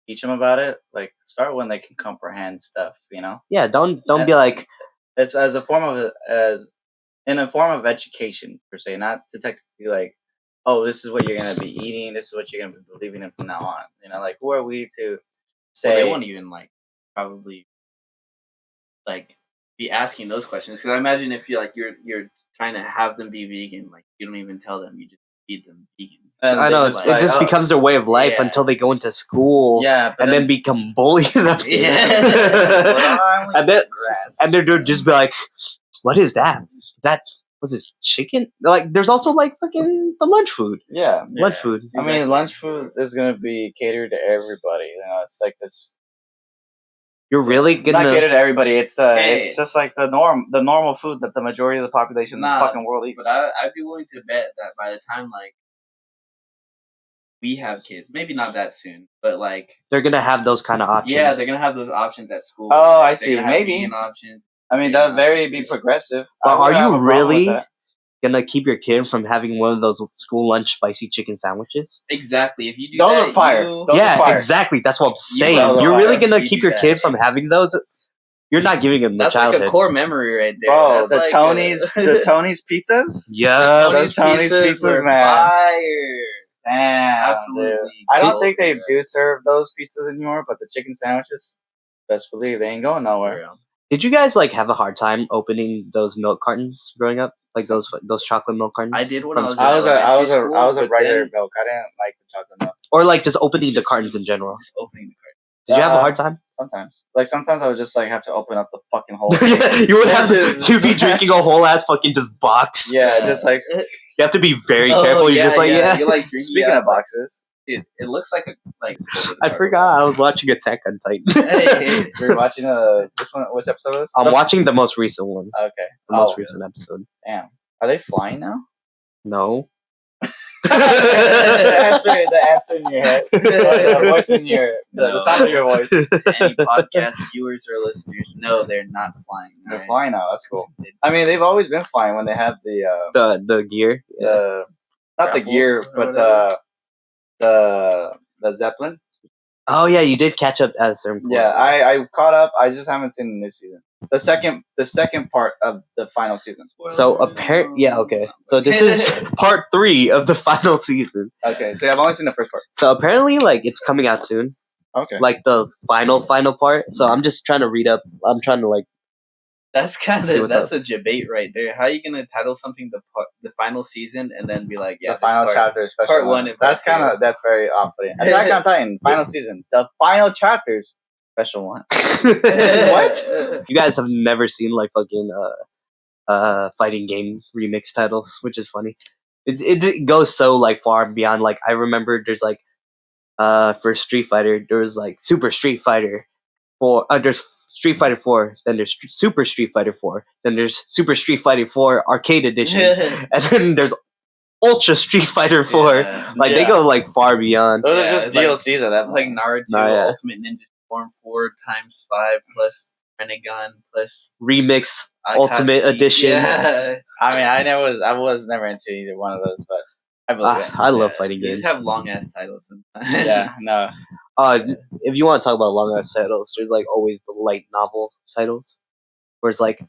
Speaker 2: teach them about it, like start when they can comprehend stuff. You know,
Speaker 1: Yeah, don't
Speaker 2: And-
Speaker 1: be like,
Speaker 2: it's as a form of as in a form of education per se, not to technically like, oh, this is what you're gonna be eating, this is what you're gonna be believing in from now on. You know, like who are we to say?
Speaker 3: Well, they won't even like probably like be asking those questions because I imagine if you're trying to have them be vegan, like you don't even tell them, you just feed them vegan.
Speaker 2: And
Speaker 1: I
Speaker 2: they
Speaker 1: know
Speaker 2: just
Speaker 1: it just
Speaker 2: oh,
Speaker 1: becomes their way of life
Speaker 3: Yeah.
Speaker 1: until they go into school
Speaker 2: yeah, but
Speaker 1: and then become bullied. That's
Speaker 3: Yeah.
Speaker 1: and then
Speaker 2: grass.
Speaker 1: and they're just be like, "What is that? That was this chicken?" Like, there's also like fucking the lunch food.
Speaker 2: Yeah,
Speaker 1: Lunch food.
Speaker 2: I mean, lunch food is gonna be catered to everybody. You know, it's like this.
Speaker 1: You're really
Speaker 2: Not
Speaker 1: gonna.
Speaker 2: catered to everybody. It's
Speaker 3: Hey.
Speaker 2: it's just like the normal food that the majority of the population in the
Speaker 3: Nah,
Speaker 2: fucking world eats.
Speaker 3: But I'd be willing to bet that by the time like we have kids, maybe not that soon, but like
Speaker 1: They're gonna have those kind of options.
Speaker 3: yeah, they're gonna have those options at school.
Speaker 2: Oh,
Speaker 3: Like,
Speaker 2: I
Speaker 3: they're
Speaker 2: see.
Speaker 3: gonna have
Speaker 2: Maybe.
Speaker 3: vegan options.
Speaker 2: I mean,
Speaker 3: Yeah,
Speaker 2: that'd very
Speaker 3: that's
Speaker 2: be
Speaker 3: true.
Speaker 2: progressive.
Speaker 1: But
Speaker 2: I
Speaker 1: are
Speaker 2: wouldn't have
Speaker 1: you
Speaker 2: a problem with
Speaker 1: really
Speaker 2: that.
Speaker 1: gonna keep your kid from having one of those school lunch spicy chicken sandwiches?
Speaker 3: Exactly. If you do
Speaker 2: Those
Speaker 3: that,
Speaker 2: are fire.
Speaker 3: you-
Speaker 2: Those are
Speaker 1: Yeah,
Speaker 2: fire.
Speaker 1: exactly. That's what I'm
Speaker 3: You
Speaker 1: saying.
Speaker 2: will
Speaker 1: You're
Speaker 2: fire
Speaker 1: really
Speaker 2: if
Speaker 1: gonna
Speaker 3: you
Speaker 1: keep
Speaker 3: do
Speaker 1: your
Speaker 3: that.
Speaker 1: kid from having those. You're not giving him the
Speaker 3: that's
Speaker 1: childhood.
Speaker 3: like a core memory right there.
Speaker 2: Bro,
Speaker 3: That's
Speaker 2: the
Speaker 3: like
Speaker 2: Tony's
Speaker 3: a-
Speaker 2: the Tony's pizzas.
Speaker 1: Yeah,
Speaker 2: Those Tony's pizzas,
Speaker 3: were
Speaker 2: man.
Speaker 3: fire.
Speaker 2: Damn,
Speaker 3: Absolutely.
Speaker 2: dude. I don't
Speaker 3: Gold
Speaker 2: think they
Speaker 3: digger.
Speaker 2: do serve those pizzas anymore, but the chicken sandwiches, best believe they ain't going nowhere.
Speaker 3: For real.
Speaker 1: Did you guys like have a hard time opening those milk cartons growing up? Like those chocolate milk cartons?
Speaker 3: I did when
Speaker 1: from
Speaker 3: I was
Speaker 1: school?
Speaker 2: I was
Speaker 3: elementary
Speaker 2: I was a
Speaker 3: school, but
Speaker 2: regular
Speaker 3: then
Speaker 2: milk. I didn't like the chocolate milk.
Speaker 1: Or like just opening the
Speaker 3: just-
Speaker 1: cartons in general.
Speaker 3: Just opening the carton.
Speaker 1: Did you have a hard time?
Speaker 2: Sometimes, like sometimes I would just like have to open up the fucking whole.
Speaker 1: You would have to,
Speaker 2: Just-
Speaker 1: you'd be drinking a whole ass fucking just box.
Speaker 2: Yeah, just like
Speaker 1: You have to be very
Speaker 3: Oh,
Speaker 1: careful. You're just like, yeah.
Speaker 3: You're like drinking
Speaker 2: speaking
Speaker 3: out
Speaker 2: of boxes,
Speaker 3: dude, it looks like a like.
Speaker 1: I forgot I was watching Attack on Titan.
Speaker 3: Hey.
Speaker 2: we're watching this one. Which episode is?
Speaker 1: I'm watching the most recent one.
Speaker 2: Okay,
Speaker 1: The most recent episode.
Speaker 2: Damn, are they flying now?
Speaker 1: No.
Speaker 2: The answer in your head, the voice in your, the sound of your voice.
Speaker 3: To any podcast viewers or listeners, no, they're not flying.
Speaker 2: They're
Speaker 3: alright?
Speaker 2: flying now. That's cool. I mean, they've always been flying when they have
Speaker 1: The gear.
Speaker 2: the not the
Speaker 3: Grapples
Speaker 2: gear,
Speaker 3: or
Speaker 2: but
Speaker 3: whatever.
Speaker 2: the Zeppelin.
Speaker 1: Oh yeah, you did catch up at a certain point.
Speaker 2: Yeah, I caught up. I just haven't seen the new season. The second part of the final season.
Speaker 1: So okay. So this is part 3 of the final season.
Speaker 2: Okay, so I've only seen the first part.
Speaker 1: So apparently, like, it's coming out soon.
Speaker 2: Okay.
Speaker 1: Like the final part. So I'm just trying to read up. I'm trying to like.
Speaker 3: That's kind
Speaker 1: See
Speaker 3: of
Speaker 1: what's
Speaker 3: that's a debate right there. How are you gonna title something the final season and then be like, yeah,
Speaker 2: the
Speaker 3: this
Speaker 2: final
Speaker 3: part-
Speaker 2: chapter, special
Speaker 3: part one and
Speaker 2: That's
Speaker 3: part two.
Speaker 2: that's very off-putting. Attack on Titan, final season, the final chapters, special one.
Speaker 3: What?
Speaker 1: You guys have never seen like fucking fighting game remix titles, which is funny. It goes so like far beyond. Like, I remember there's like for Street Fighter there was like Super Street Fighter 4. There's Street Fighter 4. Then there's Super Street Fighter 4. Then there's Super Street Fighter 4 Arcade Edition. And then there's Ultra Street Fighter 4.
Speaker 3: Yeah.
Speaker 1: Like, they go like far beyond.
Speaker 2: Those
Speaker 3: Yeah,
Speaker 2: are just
Speaker 3: it's like-
Speaker 2: DLCs at that
Speaker 3: It's like
Speaker 2: point.
Speaker 3: Naruto
Speaker 1: Nah, yeah.
Speaker 3: Ultimate Ninja Storm 4 times 5 plus Renegon plus
Speaker 1: Remix
Speaker 3: Akatsuki.
Speaker 1: Ultimate Edition.
Speaker 3: Yeah.
Speaker 2: I mean, I was never into either one of those, but I believe it.
Speaker 1: I love
Speaker 3: Yeah,
Speaker 1: fighting
Speaker 3: they
Speaker 1: games.
Speaker 3: just have long ass titles sometimes.
Speaker 2: Yeah, no.
Speaker 1: If you want to talk about long ass titles, there's like always the light novel titles, where it's like,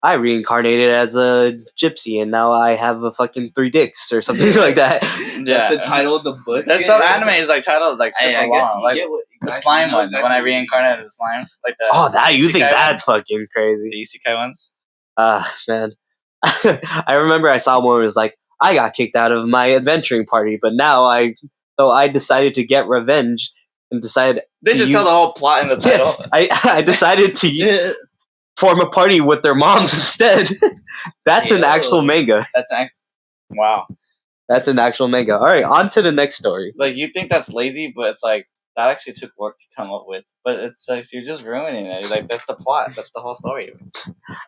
Speaker 1: I reincarnated as a gypsy and now I have a fucking 3 dicks or something like that.
Speaker 3: That's the title of the book.
Speaker 2: There's some animes like titled like super
Speaker 3: Hey, I guess
Speaker 2: long,
Speaker 3: you
Speaker 2: like
Speaker 3: get what
Speaker 2: the
Speaker 3: exactly-
Speaker 2: slime
Speaker 3: you know
Speaker 2: one.
Speaker 3: exactly
Speaker 2: When I
Speaker 3: what you mean.
Speaker 2: reincarnated as slime, like the
Speaker 1: Oh, that you think
Speaker 2: isekai
Speaker 1: that's fucking
Speaker 2: ones?
Speaker 1: crazy?
Speaker 2: The isekai ones.
Speaker 1: Man. I remember I saw one where it was like, I got kicked out of my adventuring party, but now I decided to get revenge and decided
Speaker 2: They
Speaker 1: to
Speaker 2: just tell
Speaker 1: use-
Speaker 2: the whole plot in the title.
Speaker 1: I decided to form a party with their moms instead. That's an
Speaker 3: Yo.
Speaker 1: actual manga.
Speaker 2: Wow.
Speaker 1: That's an actual manga. All right, on to the next story.
Speaker 2: Like, you think that's lazy, but it's like that actually took work to come up with. But it's like you're just ruining it. Like, that's the plot. That's the whole story.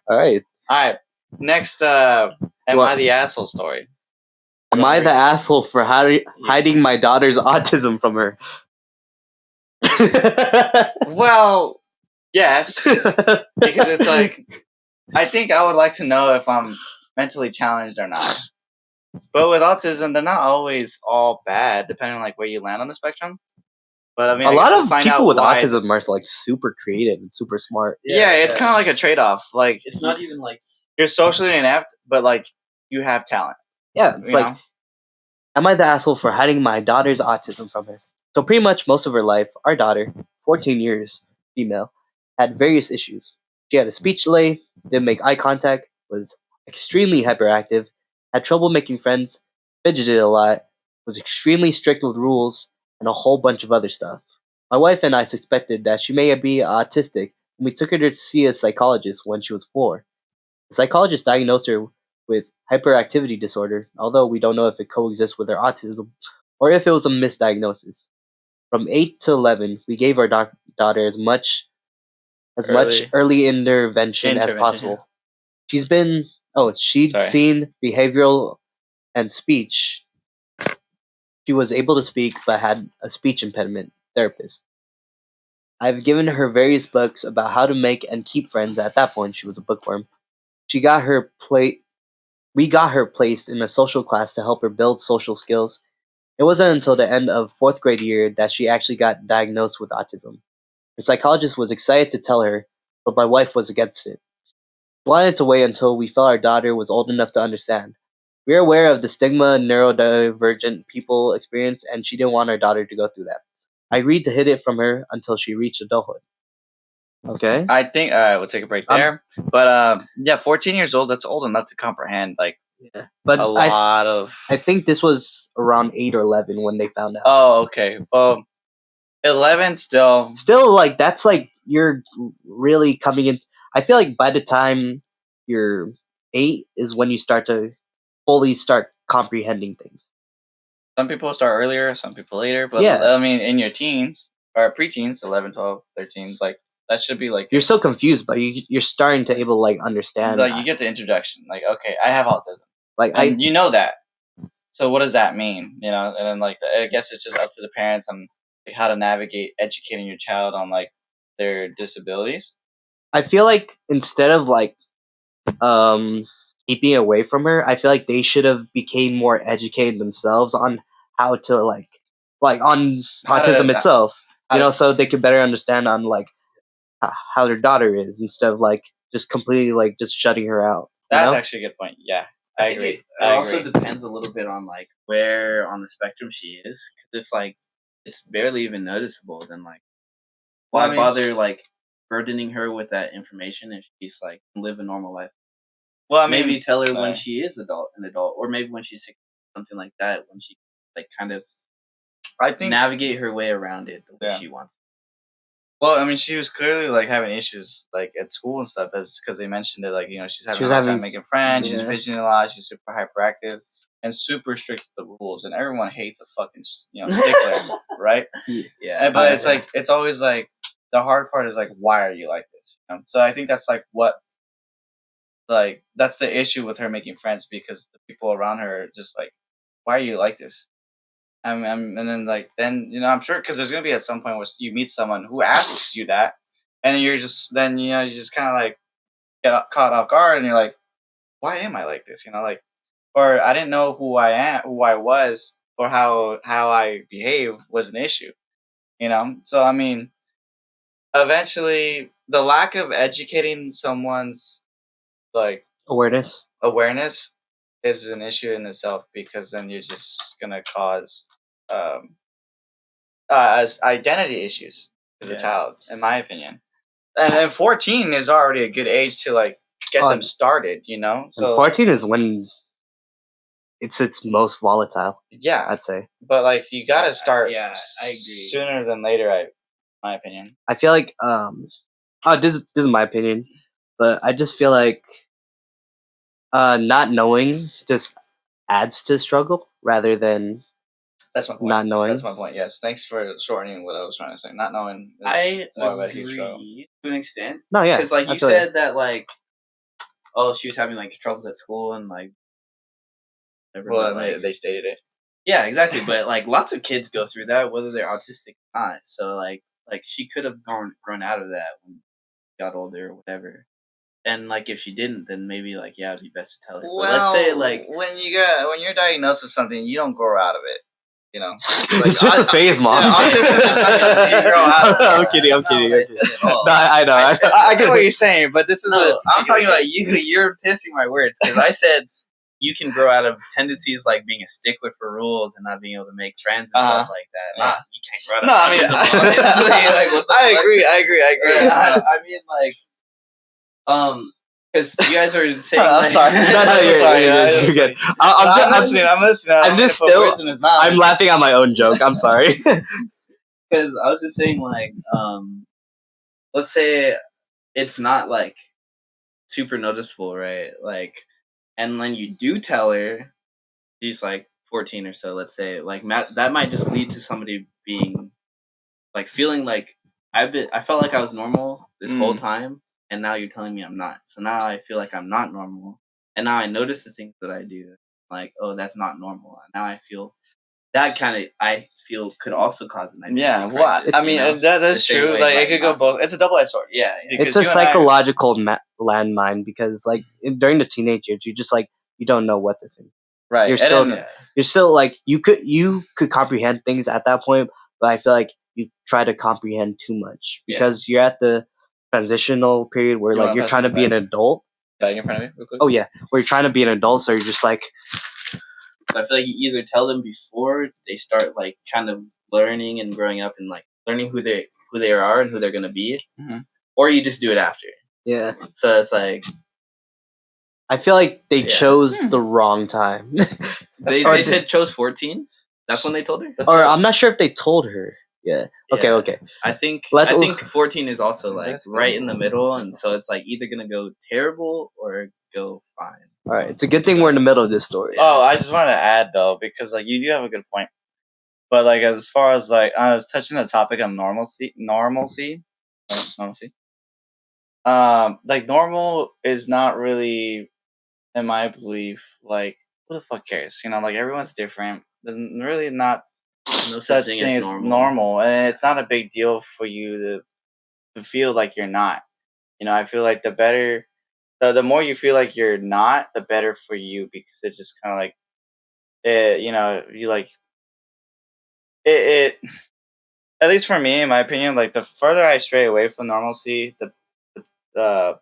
Speaker 1: All right.
Speaker 2: All right. Next, am
Speaker 1: What?
Speaker 2: I the asshole story?
Speaker 1: Am I the asshole for hiding my daughter's autism from her?
Speaker 2: Well, yes, because it's like I think I would like to know if I'm mentally challenged or not. But with autism, they're not always all bad, depending on like where you land on the spectrum. But I mean,
Speaker 1: A
Speaker 2: I
Speaker 1: lot
Speaker 2: guess we'll
Speaker 1: of
Speaker 2: find
Speaker 1: people
Speaker 2: out
Speaker 1: with
Speaker 2: why.
Speaker 1: autism are like super creative and super smart.
Speaker 2: Yeah, it's kind of like a trade-off. Like
Speaker 3: It's not even like
Speaker 2: you're socially inept, but like you have talent.
Speaker 1: Yeah, it's
Speaker 2: You
Speaker 1: like,
Speaker 2: know?
Speaker 1: am I the asshole for hiding my daughter's autism from her? So pretty much most of her life, our daughter, 14 years, female, had various issues. She had a speech delay, didn't make eye contact, was extremely hyperactive, had trouble making friends, fidgeted a lot, was extremely strict with rules, and a whole bunch of other stuff. My wife and I suspected that she may be autistic, and we took her to see a psychologist when she was 4. The psychologist diagnosed her with hyperactivity disorder, although we don't know if it coexists with her autism or if it was a misdiagnosis. From 8 to 11, we gave our daughter as much early intervention as possible. She's been she'd
Speaker 2: Sorry.
Speaker 1: seen behavioral and speech. She was able to speak but had a speech impediment therapist. I've given her various books about how to make and keep friends. At that point, she was a bookworm. She got her We got her placed in a social class to help her build social skills. It wasn't until the end of 4th grade year that she actually got diagnosed with autism. Her psychologist was excited to tell her, but my wife was against it. She wanted to wait until we felt our daughter was old enough to understand. We are aware of the stigma neurodivergent people experience, and she didn't want our daughter to go through that. I agreed to hid it from her until she reached adulthood. Okay.
Speaker 2: I think we'll take a break there. But yeah, 14 years old, that's old enough to comprehend like
Speaker 1: But
Speaker 2: a lot of.
Speaker 1: I think this was around 8 or 11 when they found out.
Speaker 2: Oh, okay. Well, 11 still.
Speaker 1: Still, like, that's like you're really coming in. I feel like by the time you're 8 is when you start to fully start comprehending things.
Speaker 2: Some people start earlier, some people later. But
Speaker 1: Yeah.
Speaker 2: I mean, in your teens or preteens, 11, 12, 13, like that should be like.
Speaker 1: You're so confused, but you're starting to able to like understand.
Speaker 2: Like you get the introduction. Like, okay, I have autism.
Speaker 1: Like
Speaker 2: And you know that. So what does that mean? You know, and then like I guess it's just up to the parents on like, how to navigate educating your child on like their disabilities.
Speaker 1: I feel like instead of like keeping away from her, I feel like they should have became more educated themselves on how to like on autism itself. So they could better understand on like how their daughter is instead of like just completely like just shutting her out.
Speaker 2: That's actually a good point. Yeah, I agree.
Speaker 3: It also depends a little bit on like where on the spectrum she is. Because if like it's barely even noticeable, then like why bother like burdening her with that information if she's like live a normal life? Well, I mean, maybe tell her when she is an adult, or maybe when she's 16, something like that. When she like kind of, I think, navigate her way around it the way she wants.
Speaker 2: Well, I mean, she was clearly like having issues like at school and stuff, because they mentioned it. Like, you know, she's having a hard time making friends. She's fidgeting a lot. She's super hyperactive and super strict to the rules. And everyone hates a fucking stickler, right?
Speaker 3: Yeah.
Speaker 2: But it's like it's always like the hard part is like, why are you like this? You know? So I think that's like that's the issue with her making friends, because the people around her are just like, why are you like this? And then you know, I'm sure because there's gonna be at some point where you meet someone who asks you that, and you just kind of like get caught off guard, and you're like, why am I like this? You know, like, or I didn't know who I was, or how I behave was an issue. You know, so I mean, eventually the lack of educating someone's like
Speaker 1: awareness
Speaker 2: is an issue in itself, because then you're just gonna cause as identity issues to the child, in my opinion. And then 14 is already a good age to like get them started, you know. So
Speaker 1: 14 is when it's its most volatile.
Speaker 2: Yeah,
Speaker 1: I'd say.
Speaker 2: But like you gotta start.
Speaker 3: I agree.
Speaker 2: Sooner than later. My opinion.
Speaker 1: I feel like this is my opinion, but I just feel like not knowing just adds to struggle rather than
Speaker 2: that's my point.
Speaker 1: Not knowing.
Speaker 2: That's my point. Yes. Thanks for shortening what I was trying to say. Not knowing.
Speaker 3: I agree to an extent.
Speaker 1: No, yeah.
Speaker 3: Because like you said that like, oh, she was having like troubles at school and like.
Speaker 2: Well, they stated it.
Speaker 3: Yeah, exactly. But like lots of kids go through that, whether they're autistic or not. So like she could have grown out of that when she got older or whatever. and like if she didn't, then maybe like yeah, it'd be best to tell her.
Speaker 4: Well,
Speaker 3: But let's say like
Speaker 4: when you're diagnosed with something, you don't grow out of it. You know,
Speaker 1: it's just a phase, mom.
Speaker 4: autism is not something you grow out of.
Speaker 1: I'm kidding. I'm
Speaker 3: That's not
Speaker 1: kidding.
Speaker 3: what I said at all.
Speaker 1: No, I know.
Speaker 2: I get what you're saying, but this is
Speaker 3: No, I'm talking
Speaker 2: about
Speaker 3: about you. You're twisting my words because I said you can grow out of tendencies like being a stickler for rules and not being able to make friends and stuff like that.
Speaker 2: Yeah.
Speaker 3: Not you can't grow out of.
Speaker 2: No, I mean,
Speaker 3: autism. Like, what the
Speaker 2: I
Speaker 3: fuck?
Speaker 2: agree.
Speaker 3: I mean, like, because you guys are saying.
Speaker 2: I'm
Speaker 3: like,
Speaker 2: sorry.
Speaker 1: No, you're good.
Speaker 2: I'm listening. I'm listening.
Speaker 1: I'm just still. I'm laughing at my own joke. I'm sorry.
Speaker 3: Because I was just saying, like, let's say it's not like super noticeable, right? Like, and when you do tell her, she's like 14 or so. Let's say, like, that might just lead to somebody being like feeling like I felt like I was normal this whole time, and now you're telling me I'm not. So now I feel like I'm not normal, and now I notice the things that I do, like, oh, that's not normal. Now I feel that I feel could also cause an identity
Speaker 2: Yeah,
Speaker 3: crisis.
Speaker 2: I mean,
Speaker 3: you know?
Speaker 2: that's
Speaker 3: The same
Speaker 2: true.
Speaker 3: way,
Speaker 2: Like, it could go
Speaker 3: not-
Speaker 2: both. It's a double-edged sword.
Speaker 3: Yeah,
Speaker 2: Because
Speaker 1: It's a
Speaker 2: you and I-
Speaker 1: psychological landmine because, like, during the teenage years, you just like you don't know what to think.
Speaker 2: right.
Speaker 1: You're
Speaker 2: and
Speaker 1: still
Speaker 2: then-
Speaker 1: you're still like you could comprehend things at that point, but I feel like you try to comprehend too much
Speaker 3: Yeah.
Speaker 1: because you're at the transitional period where
Speaker 2: You
Speaker 1: like
Speaker 2: wanna
Speaker 1: you're
Speaker 2: pass
Speaker 1: trying to
Speaker 2: me
Speaker 1: be
Speaker 2: the
Speaker 1: an adult.
Speaker 2: bag in front of me, real quick.
Speaker 1: Oh yeah, where you're trying to be an adult, so you're just like
Speaker 3: So I feel like you either tell them before they start like kind of learning and growing up and like learning who they are and who they're gonna be,
Speaker 2: Mhm.
Speaker 3: or you just do it after.
Speaker 1: yeah.
Speaker 3: So it's like
Speaker 1: I feel like they
Speaker 3: Yeah.
Speaker 1: chose the wrong time.
Speaker 3: they said chose 14. That's when they told her.
Speaker 1: or I'm not sure if they told her. Yeah. Okay.
Speaker 3: Yeah.
Speaker 1: Okay.
Speaker 3: I think
Speaker 1: Let's-
Speaker 3: 14 is also like
Speaker 2: That's
Speaker 3: right
Speaker 2: cool.
Speaker 3: in the middle, and so it's like either gonna go terrible or go fine.
Speaker 1: All right. It's a good thing we're in the middle of this story.
Speaker 2: Oh, I just wanted to add though, because like you do have a good point. But like as far as like I was touching the topic on normalcy. Like normal is not really, in my belief, like who the fuck cares? You know, like everyone's different. There's really not
Speaker 3: No
Speaker 2: such thing as normal, and it's not a big deal for you to feel like you're not. You know, I feel like the more you feel like you're not, the better for you because it's just kind of like, you know, you like it. At least for me, in my opinion, like the further I stray away from normalcy, the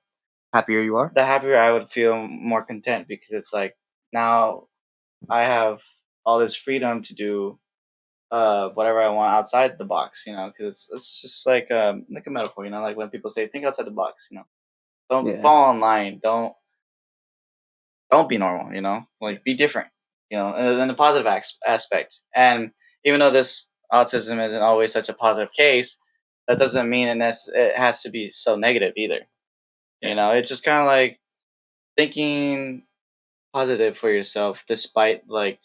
Speaker 1: Happier you are.
Speaker 2: the happier I would feel, more content because it's like now I have all this freedom to do whatever I want outside the box, you know, because it's just like a metaphor, you know, like when people say think outside the box, you know, don't
Speaker 1: Yeah.
Speaker 2: fall in line, don't be normal, you know, like be different, you know, in the positive aspect. And even though this autism isn't always such a positive case, that doesn't mean it has to be so negative either. You know, it's just kind of like thinking positive for yourself despite like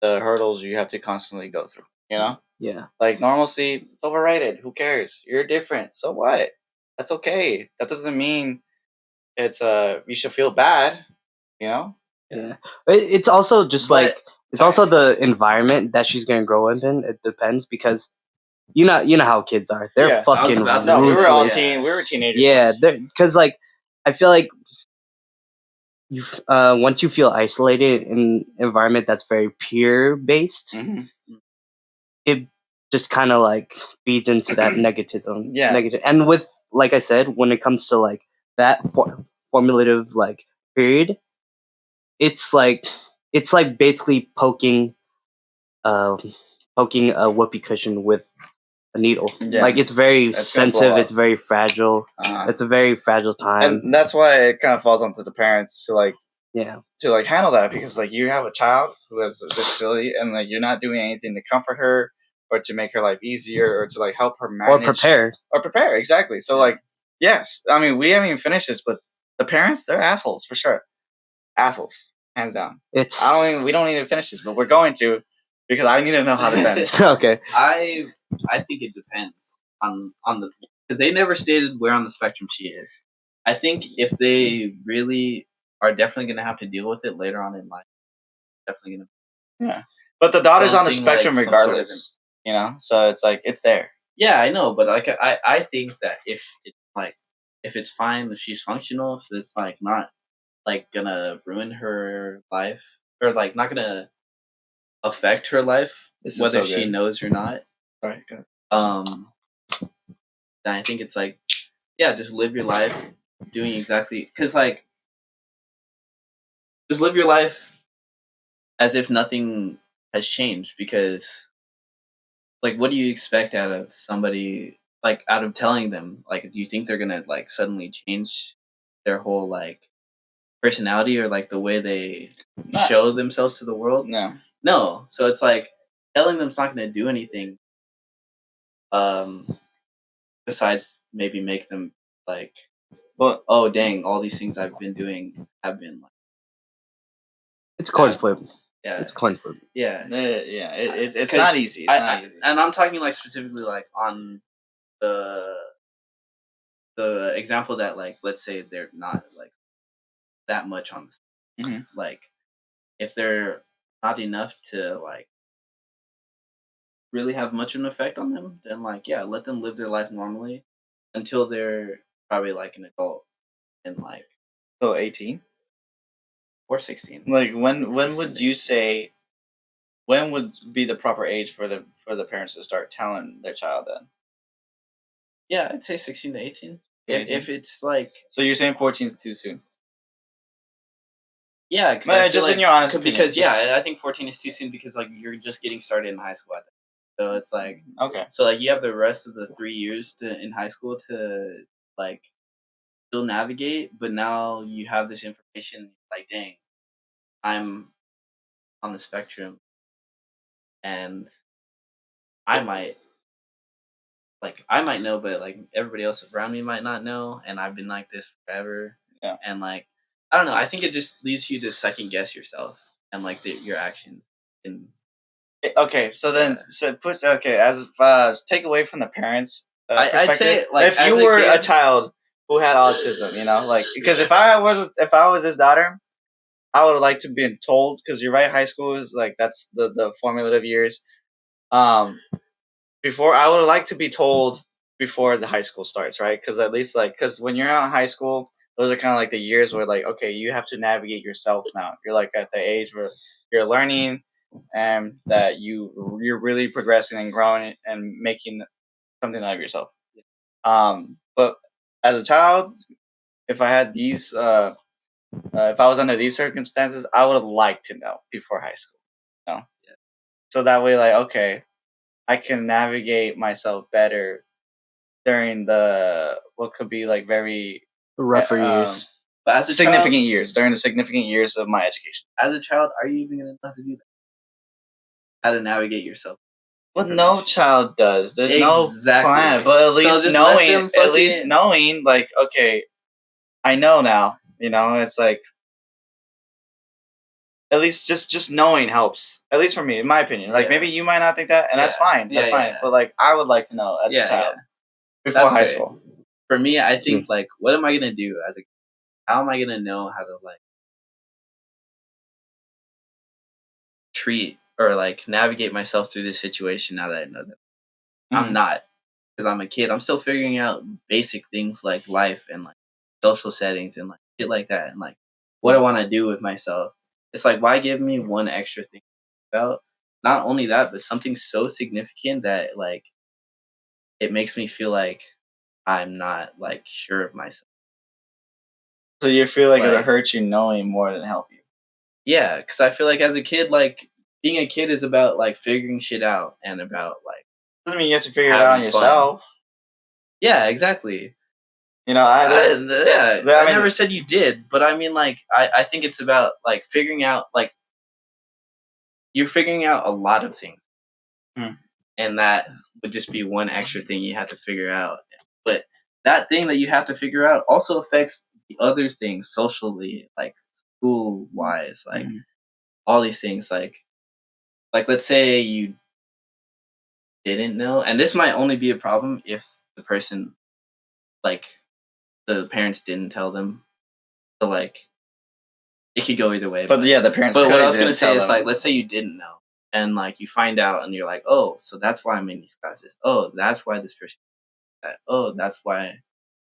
Speaker 2: the hurdles you have to constantly go through, you know?
Speaker 1: Yeah.
Speaker 2: Like normalcy, it's overrated. Who cares? You're different. So what? That's okay. That doesn't mean it's you should feel bad, you know?
Speaker 1: Yeah. It's also just
Speaker 3: But-
Speaker 1: like it's also the environment that she's gonna grow up in. It depends because you know how kids are. They're
Speaker 2: Yeah, I was
Speaker 1: fucking
Speaker 3: about to
Speaker 2: No,
Speaker 3: say,
Speaker 2: we were all
Speaker 1: ruthless.
Speaker 2: we were teenagers.
Speaker 1: Yeah,
Speaker 2: once.
Speaker 1: because like I feel like you once you feel isolated in an environment that's very peer based,
Speaker 2: Mhm.
Speaker 1: it just kind of like feeds into that negativism.
Speaker 2: Yeah.
Speaker 1: Negative. And with like I said, when it comes to like that formulative like period, it's like basically poking a whoopee cushion with a needle.
Speaker 2: Yeah.
Speaker 1: Like it's very
Speaker 2: It's gonna blow
Speaker 1: sensitive.
Speaker 2: up.
Speaker 1: It's very fragile.
Speaker 2: Uh-huh.
Speaker 1: It's a very fragile time.
Speaker 2: And that's why it kind of falls onto the parents to like
Speaker 1: Yeah.
Speaker 2: handle that because like you have a child who has a disability and like you're not doing anything to comfort her or to make her life easier or to like help her
Speaker 1: Or
Speaker 2: manage
Speaker 1: prepare.
Speaker 2: exactly. So like yes, I mean we haven't even finished this, but the parents they're assholes for sure, assholes hands down.
Speaker 1: It's
Speaker 2: We don't need to finish this, but we're going to because I need to know how this ends.
Speaker 1: okay.
Speaker 3: I think it depends on the because they never stated where on the spectrum she is. I think if they really are definitely going to have to deal with it later on in life, definitely going to.
Speaker 2: But the daughter's on the
Speaker 3: Something like
Speaker 2: spectrum
Speaker 3: some sort of
Speaker 2: regardless, you know. So it's like it's there.
Speaker 3: Yeah, I know, but like I think that if it's like if it's fine, if she's functional, if it's like not like gonna ruin her life or like not gonna affect her life,
Speaker 4: This is
Speaker 3: whether
Speaker 4: so
Speaker 3: she
Speaker 4: good.
Speaker 3: knows or not.
Speaker 4: Sorry, go ahead.
Speaker 3: Then I think it's like, yeah, just live your life doing exactly because like just live your life as if nothing has changed because like what do you expect out of somebody like out of telling them like do you think they're gonna like suddenly change their whole like personality or like the way they
Speaker 4: Not-
Speaker 3: show themselves to the world?
Speaker 4: No.
Speaker 3: So it's like telling them's not gonna do anything besides maybe make them like
Speaker 4: But
Speaker 3: oh dang all these things I've been doing have been like
Speaker 1: It's coin flip.
Speaker 3: yeah
Speaker 1: It's coin flip.
Speaker 3: yeah
Speaker 4: it's
Speaker 3: 'Cause
Speaker 4: not easy. It's not easy.
Speaker 3: and I'm talking like specifically like on the example that like let's say they're not like that much on this
Speaker 4: Mhm.
Speaker 3: like if they're not enough to like really have much of an effect on them then like yeah let them live their life normally until they're probably like an adult and like
Speaker 4: So 18.
Speaker 3: or 16
Speaker 4: Like when
Speaker 3: 16,
Speaker 4: would you say when would be the proper age for the parents to start telling their child then?
Speaker 3: yeah I'd say 16 to 18
Speaker 4: 18?
Speaker 3: if it's like
Speaker 4: So you're saying 14 is too soon?
Speaker 3: yeah cause
Speaker 4: Man,
Speaker 3: I feel
Speaker 4: just
Speaker 3: like,
Speaker 4: in your honest
Speaker 3: because
Speaker 4: opinion,
Speaker 3: yeah I think 14 is too soon because like you're just getting started in high school I think. So it's like
Speaker 4: Okay.
Speaker 3: so like you have the rest of the 3 years in high school to like still navigate but now you have this information like dang I'm on the spectrum and I might I might know but like everybody else around me might not know and I've been like this forever
Speaker 4: Yeah.
Speaker 3: and like I don't know I think it just leads you to second guess yourself and like your actions and
Speaker 4: Okay, so then
Speaker 3: Yeah.
Speaker 4: so put as take away from the parents'
Speaker 3: I'd
Speaker 4: perspective.
Speaker 3: say, like,
Speaker 4: if
Speaker 3: as
Speaker 4: you
Speaker 3: a
Speaker 4: were a
Speaker 3: kid-
Speaker 4: child who had autism, you know, like because if I was his daughter, I would like to be told because you're right, high school is like that's the formative years. Before I would like to be told before the high school starts, right? Because at least because when you're out in high school, those are kind of like the years where like okay, you have to navigate yourself now. You're like at the age where you're learning and that you're really progressing and growing and making something out of yourself. But as a child, if I had these, if I was under these circumstances, I would have liked to know before high school. You know?
Speaker 3: Yeah.
Speaker 4: So that way, like, okay, I can navigate myself better during the what could be like very
Speaker 1: Rougher years.
Speaker 3: but as a
Speaker 4: significant
Speaker 3: child,
Speaker 4: years during the significant years of my education.
Speaker 3: as a child are you even gonna know how to do that how to navigate yourself
Speaker 4: But no child does. There's no
Speaker 3: Exactly.
Speaker 4: plan. But at
Speaker 3: So
Speaker 4: least
Speaker 3: just let them
Speaker 4: knowing, like, okay, I know now. You know, it's like at least just knowing helps. At least for me, in my opinion. Like
Speaker 3: Yeah.
Speaker 4: maybe you might not think that, and that's
Speaker 3: Yeah.
Speaker 4: fine. That's
Speaker 3: Yeah,
Speaker 4: fine.
Speaker 3: yeah.
Speaker 4: But like I would like to know as
Speaker 3: Yeah,
Speaker 4: a child
Speaker 3: yeah.
Speaker 4: before
Speaker 3: That's
Speaker 4: high
Speaker 3: fair.
Speaker 4: school.
Speaker 3: For me I think like what am I gonna do as a how am I gonna know how to like treat or like navigate myself through this situation now that I know that I'm
Speaker 4: Mhm.
Speaker 3: not because I'm a kid. I'm still figuring out basic things like life and like social settings and like shit like that and like what I want to do with myself. It's like why give me one extra thing about? Not only that, but something so significant that like it makes me feel like I'm not like sure of myself.
Speaker 4: So you feel like it'll
Speaker 3: Like-
Speaker 4: hurt you knowing more than help you.
Speaker 3: Yeah, because I feel like as a kid, like being a kid is about like figuring shit out and about like
Speaker 4: Doesn't mean you have to figure it out on
Speaker 3: Having fun.
Speaker 4: yourself.
Speaker 3: yeah, exactly.
Speaker 4: You know,
Speaker 3: I
Speaker 4: mean-
Speaker 3: never said you did, but I mean, like, I think it's about like figuring out, like, you're figuring out a lot of things, and that would just be one extra thing you have to figure out. But that thing that you have to figure out also affects the other things socially, like school wise, like all these things, like let's say you didn't know, and this might only be a problem if the person, like, the parents didn't tell them. So like it could go either way.
Speaker 4: But yeah, the parents.
Speaker 3: But what I was
Speaker 4: gonna
Speaker 3: gonna say is like, let's say you didn't know, and like you find out, and you're like, oh, so that's why I'm in these classes. Oh, that's why this person. That. Oh, that's why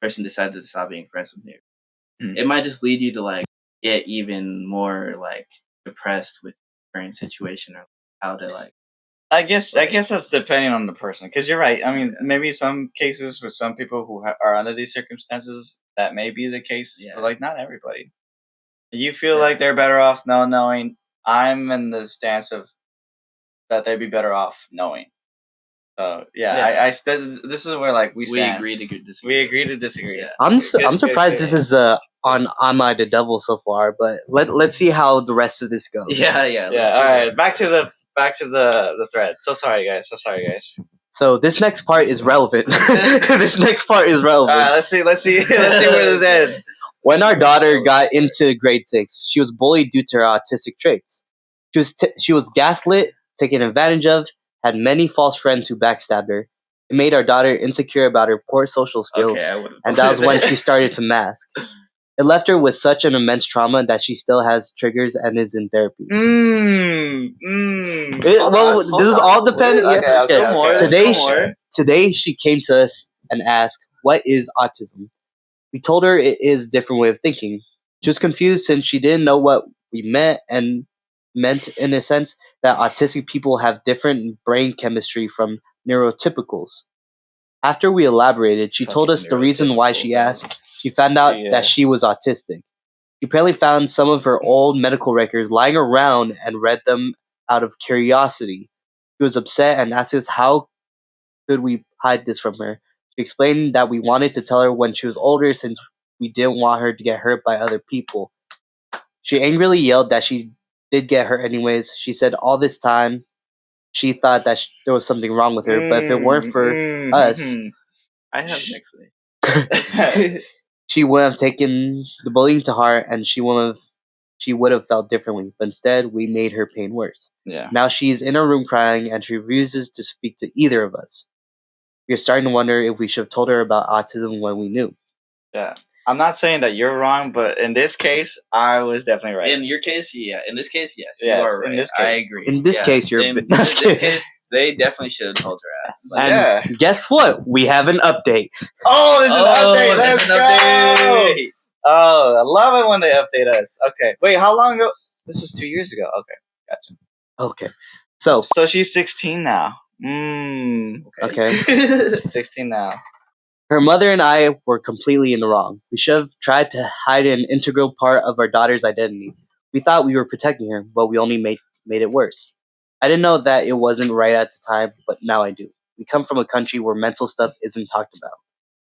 Speaker 3: person decided to stop being friends with you.
Speaker 4: Mm.
Speaker 3: It might just lead you to like get even more like depressed with your current situation or how to like.
Speaker 4: I guess that's depending on the person, because you're right. I mean, maybe some cases for some people who are under these circumstances, that may be the case, but like not everybody. You feel like they're better off not knowing. I'm in the stance of that they'd be better off knowing. So I this is where like we stand.
Speaker 3: agree to disagree.
Speaker 4: We agree to disagree.
Speaker 3: Yeah.
Speaker 1: I'm surprised this is on Am I the Devil so far, but let's see how the rest of this goes.
Speaker 3: Yeah.
Speaker 4: All right, back to the thread. So sorry, guys.
Speaker 1: So this next part is relevant. This next part is relevant.
Speaker 4: All right, let's see where this ends.
Speaker 1: When our daughter got into grade 6, she was bullied due to her autistic traits. She was gaslit, taken advantage of, had many false friends who backstabbed her. It made our daughter insecure about her poor social skills, and that was when she started to mask. It left her with such an immense trauma that she still has triggers and is in therapy. This is all dependent.
Speaker 4: Okay.
Speaker 1: Today she came to us and asked, "What is autism?" We told her it is a different way of thinking. She was confused since she didn't know what we meant in a sense that autistic people have different brain chemistry from neurotypicals. After we elaborated, she told us the reason why she asked. She found out that she was autistic. She apparently found some of her old medical records lying around and read them out of curiosity. She was upset and asked us how could we hide this from her. She explained that we wanted to tell her when she was older since we didn't want her to get hurt by other people. She angrily yelled that she did get hurt anyways. She said all this time she thought that there was something wrong with her, but if it weren't for us,
Speaker 3: I have an explanation.
Speaker 1: she would have taken the bullying to heart and she would have felt differently. But instead, we made her pain worse.
Speaker 4: Yeah.
Speaker 1: Now she's in her room crying and she refuses to speak to either of us. We're starting to wonder if we should have told her about autism when we knew.
Speaker 4: Yeah. I'm not saying that you're wrong, but in this case, I was definitely right.
Speaker 3: In your case, yeah. In this case, yes.
Speaker 4: Yes,
Speaker 3: you are right.
Speaker 4: in this case.
Speaker 3: I agree.
Speaker 1: In this case, you're
Speaker 3: in this case, they definitely should have told her ass.
Speaker 1: And guess what? We have an update.
Speaker 4: Oh, there's an update. Let's go. Oh, I love it when they update us. Okay. Wait, how long ago? This was 2 years ago. Okay. Gotcha.
Speaker 1: Okay. So
Speaker 4: she's 16 now.
Speaker 1: Okay.
Speaker 4: 16 now.
Speaker 1: Her mother and I were completely in the wrong. We should have tried to hide an integral part of our daughter's identity. We thought we were protecting her, but we only made it worse. I didn't know that it wasn't right at the time, but now I do. We come from a country where mental stuff isn't talked about.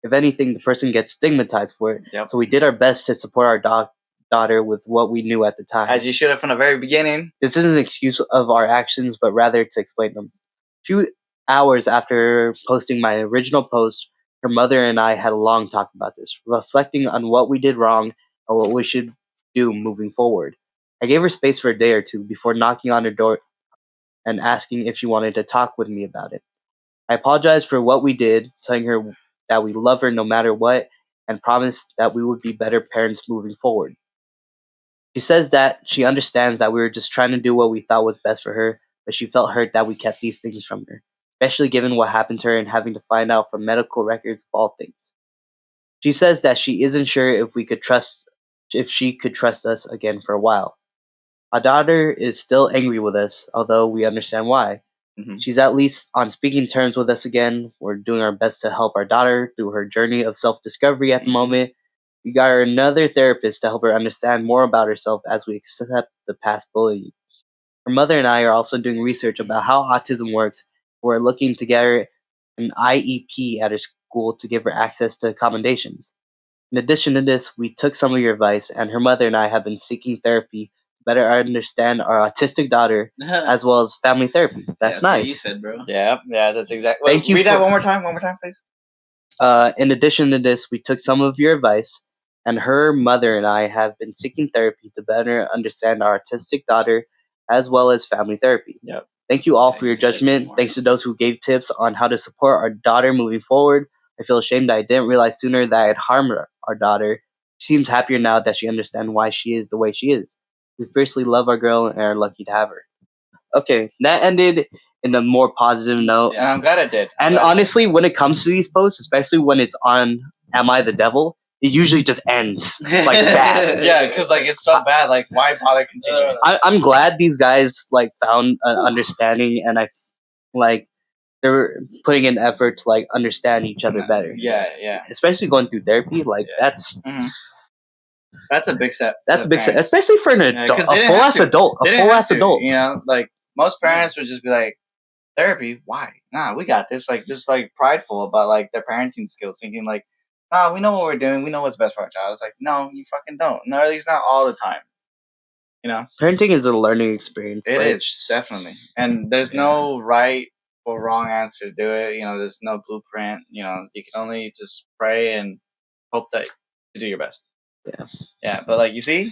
Speaker 1: If anything, the person gets stigmatized for it.
Speaker 4: Yep.
Speaker 1: So we did our best to support our daughter with what we knew at the time.
Speaker 4: As you should have from the very beginning.
Speaker 1: This isn't an excuse of our actions, but rather to explain them. A few hours after posting my original post, her mother and I had a long talk about this, reflecting on what we did wrong and what we should do moving forward. I gave her space for a day or two before knocking on her door and asking if she wanted to talk with me about it. I apologized for what we did, telling her that we love her no matter what, and promised that we would be better parents moving forward. She says that she understands that we were just trying to do what we thought was best for her, but she felt hurt that we kept these things from her, especially given what happened to her and having to find out from medical records of all things. She says that she isn't sure if she could trust us again for a while. Our daughter is still angry with us, although we understand why.
Speaker 4: Mm-hmm.
Speaker 1: She's at least on speaking terms with us again. We're doing our best to help our daughter through her journey of self-discovery at the moment. We got her another therapist to help her understand more about herself as we accept the past bullying. Her mother and I are also doing research about how autism works. We're looking to get her an IEP at her school to give her access to accommodations. In addition to this, we took some of your advice, and her mother and I have been seeking therapy to better understand our autistic daughter, as well as family therapy. That's nice.
Speaker 3: What you said, bro.
Speaker 4: Yeah, that's exactly.
Speaker 1: Thank you.
Speaker 4: Read that one more time, please.
Speaker 1: In addition to this, we took some of your advice, and her mother and I have been seeking therapy to better understand our autistic daughter, as well as family therapy.
Speaker 4: Yep.
Speaker 1: Thank you all for your judgment. Thanks to those who gave tips on how to support our daughter moving forward. I feel ashamed that I didn't realize sooner that I had harmed our daughter. She seems happier now that she understands why she is the way she is. We fiercely love our girl and are lucky to have her. Okay, that ended in a more positive note.
Speaker 4: And I'm glad it did.
Speaker 1: And honestly, when it comes to these posts, especially when it's on "Am I the devil?" it usually just ends like that.
Speaker 4: Yeah, because like it's so bad. Like, why bother continuing?
Speaker 1: I'm glad these guys like found an understanding, and like they're putting in effort to like understand each other better.
Speaker 4: Yeah.
Speaker 1: Especially going through therapy, like
Speaker 4: Yeah. That's a big step.
Speaker 1: that's
Speaker 4: for
Speaker 1: a big step,
Speaker 4: parents.
Speaker 1: especially for an adult,
Speaker 4: 'cause they
Speaker 1: a
Speaker 4: didn't
Speaker 1: full
Speaker 4: have
Speaker 1: ass
Speaker 4: to.
Speaker 1: adult,
Speaker 4: They
Speaker 1: a
Speaker 4: didn't
Speaker 1: full
Speaker 4: have
Speaker 1: ass
Speaker 4: to,
Speaker 1: adult.
Speaker 4: You know, like most parents would just be like, therapy? Why? Nah, we got this. Like, just like prideful about like their parenting skills, thinking like, nah, we know what we're doing. We know what's best for our child. It's like, no, you fucking don't. No, at least not all the time. You know,
Speaker 1: Parenting is a learning experience.
Speaker 4: it
Speaker 1: but
Speaker 4: is
Speaker 1: it's-
Speaker 4: definitely, and there's no right or wrong answer to do it. You know, there's no blueprint. You know, you can only just pray and hope that you do your best. Yeah. But like, you see.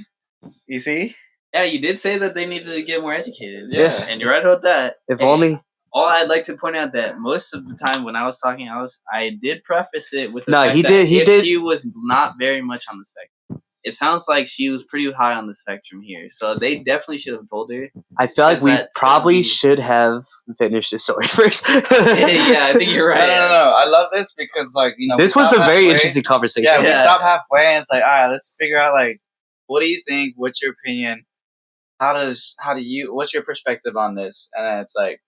Speaker 3: Yeah, you did say that they needed to get more educated.
Speaker 1: Yeah.
Speaker 3: And you're right about that.
Speaker 1: If
Speaker 3: And
Speaker 1: only.
Speaker 3: all I'd like to point out that most of the time when I was talking, I did preface it with the
Speaker 1: No,
Speaker 3: fact
Speaker 1: he
Speaker 3: that
Speaker 1: did- he
Speaker 3: if
Speaker 1: did-
Speaker 3: she was not very much on the spectrum. It sounds like she was pretty high on the spectrum here, so they definitely should have told her.
Speaker 1: I feel like
Speaker 3: Is
Speaker 1: we
Speaker 3: that
Speaker 1: probably
Speaker 3: totally-
Speaker 1: should have finished the story first.
Speaker 3: Yeah, I think you're right.
Speaker 4: No. I love this because like, you know,
Speaker 1: This
Speaker 4: we
Speaker 1: was a
Speaker 4: stop
Speaker 1: very
Speaker 4: halfway.
Speaker 1: interesting conversation.
Speaker 4: Yeah, we
Speaker 3: Yeah.
Speaker 4: stop halfway and it's like, all right, let's figure out like, what do you think? What's your opinion? What's your perspective on this? And then it's like,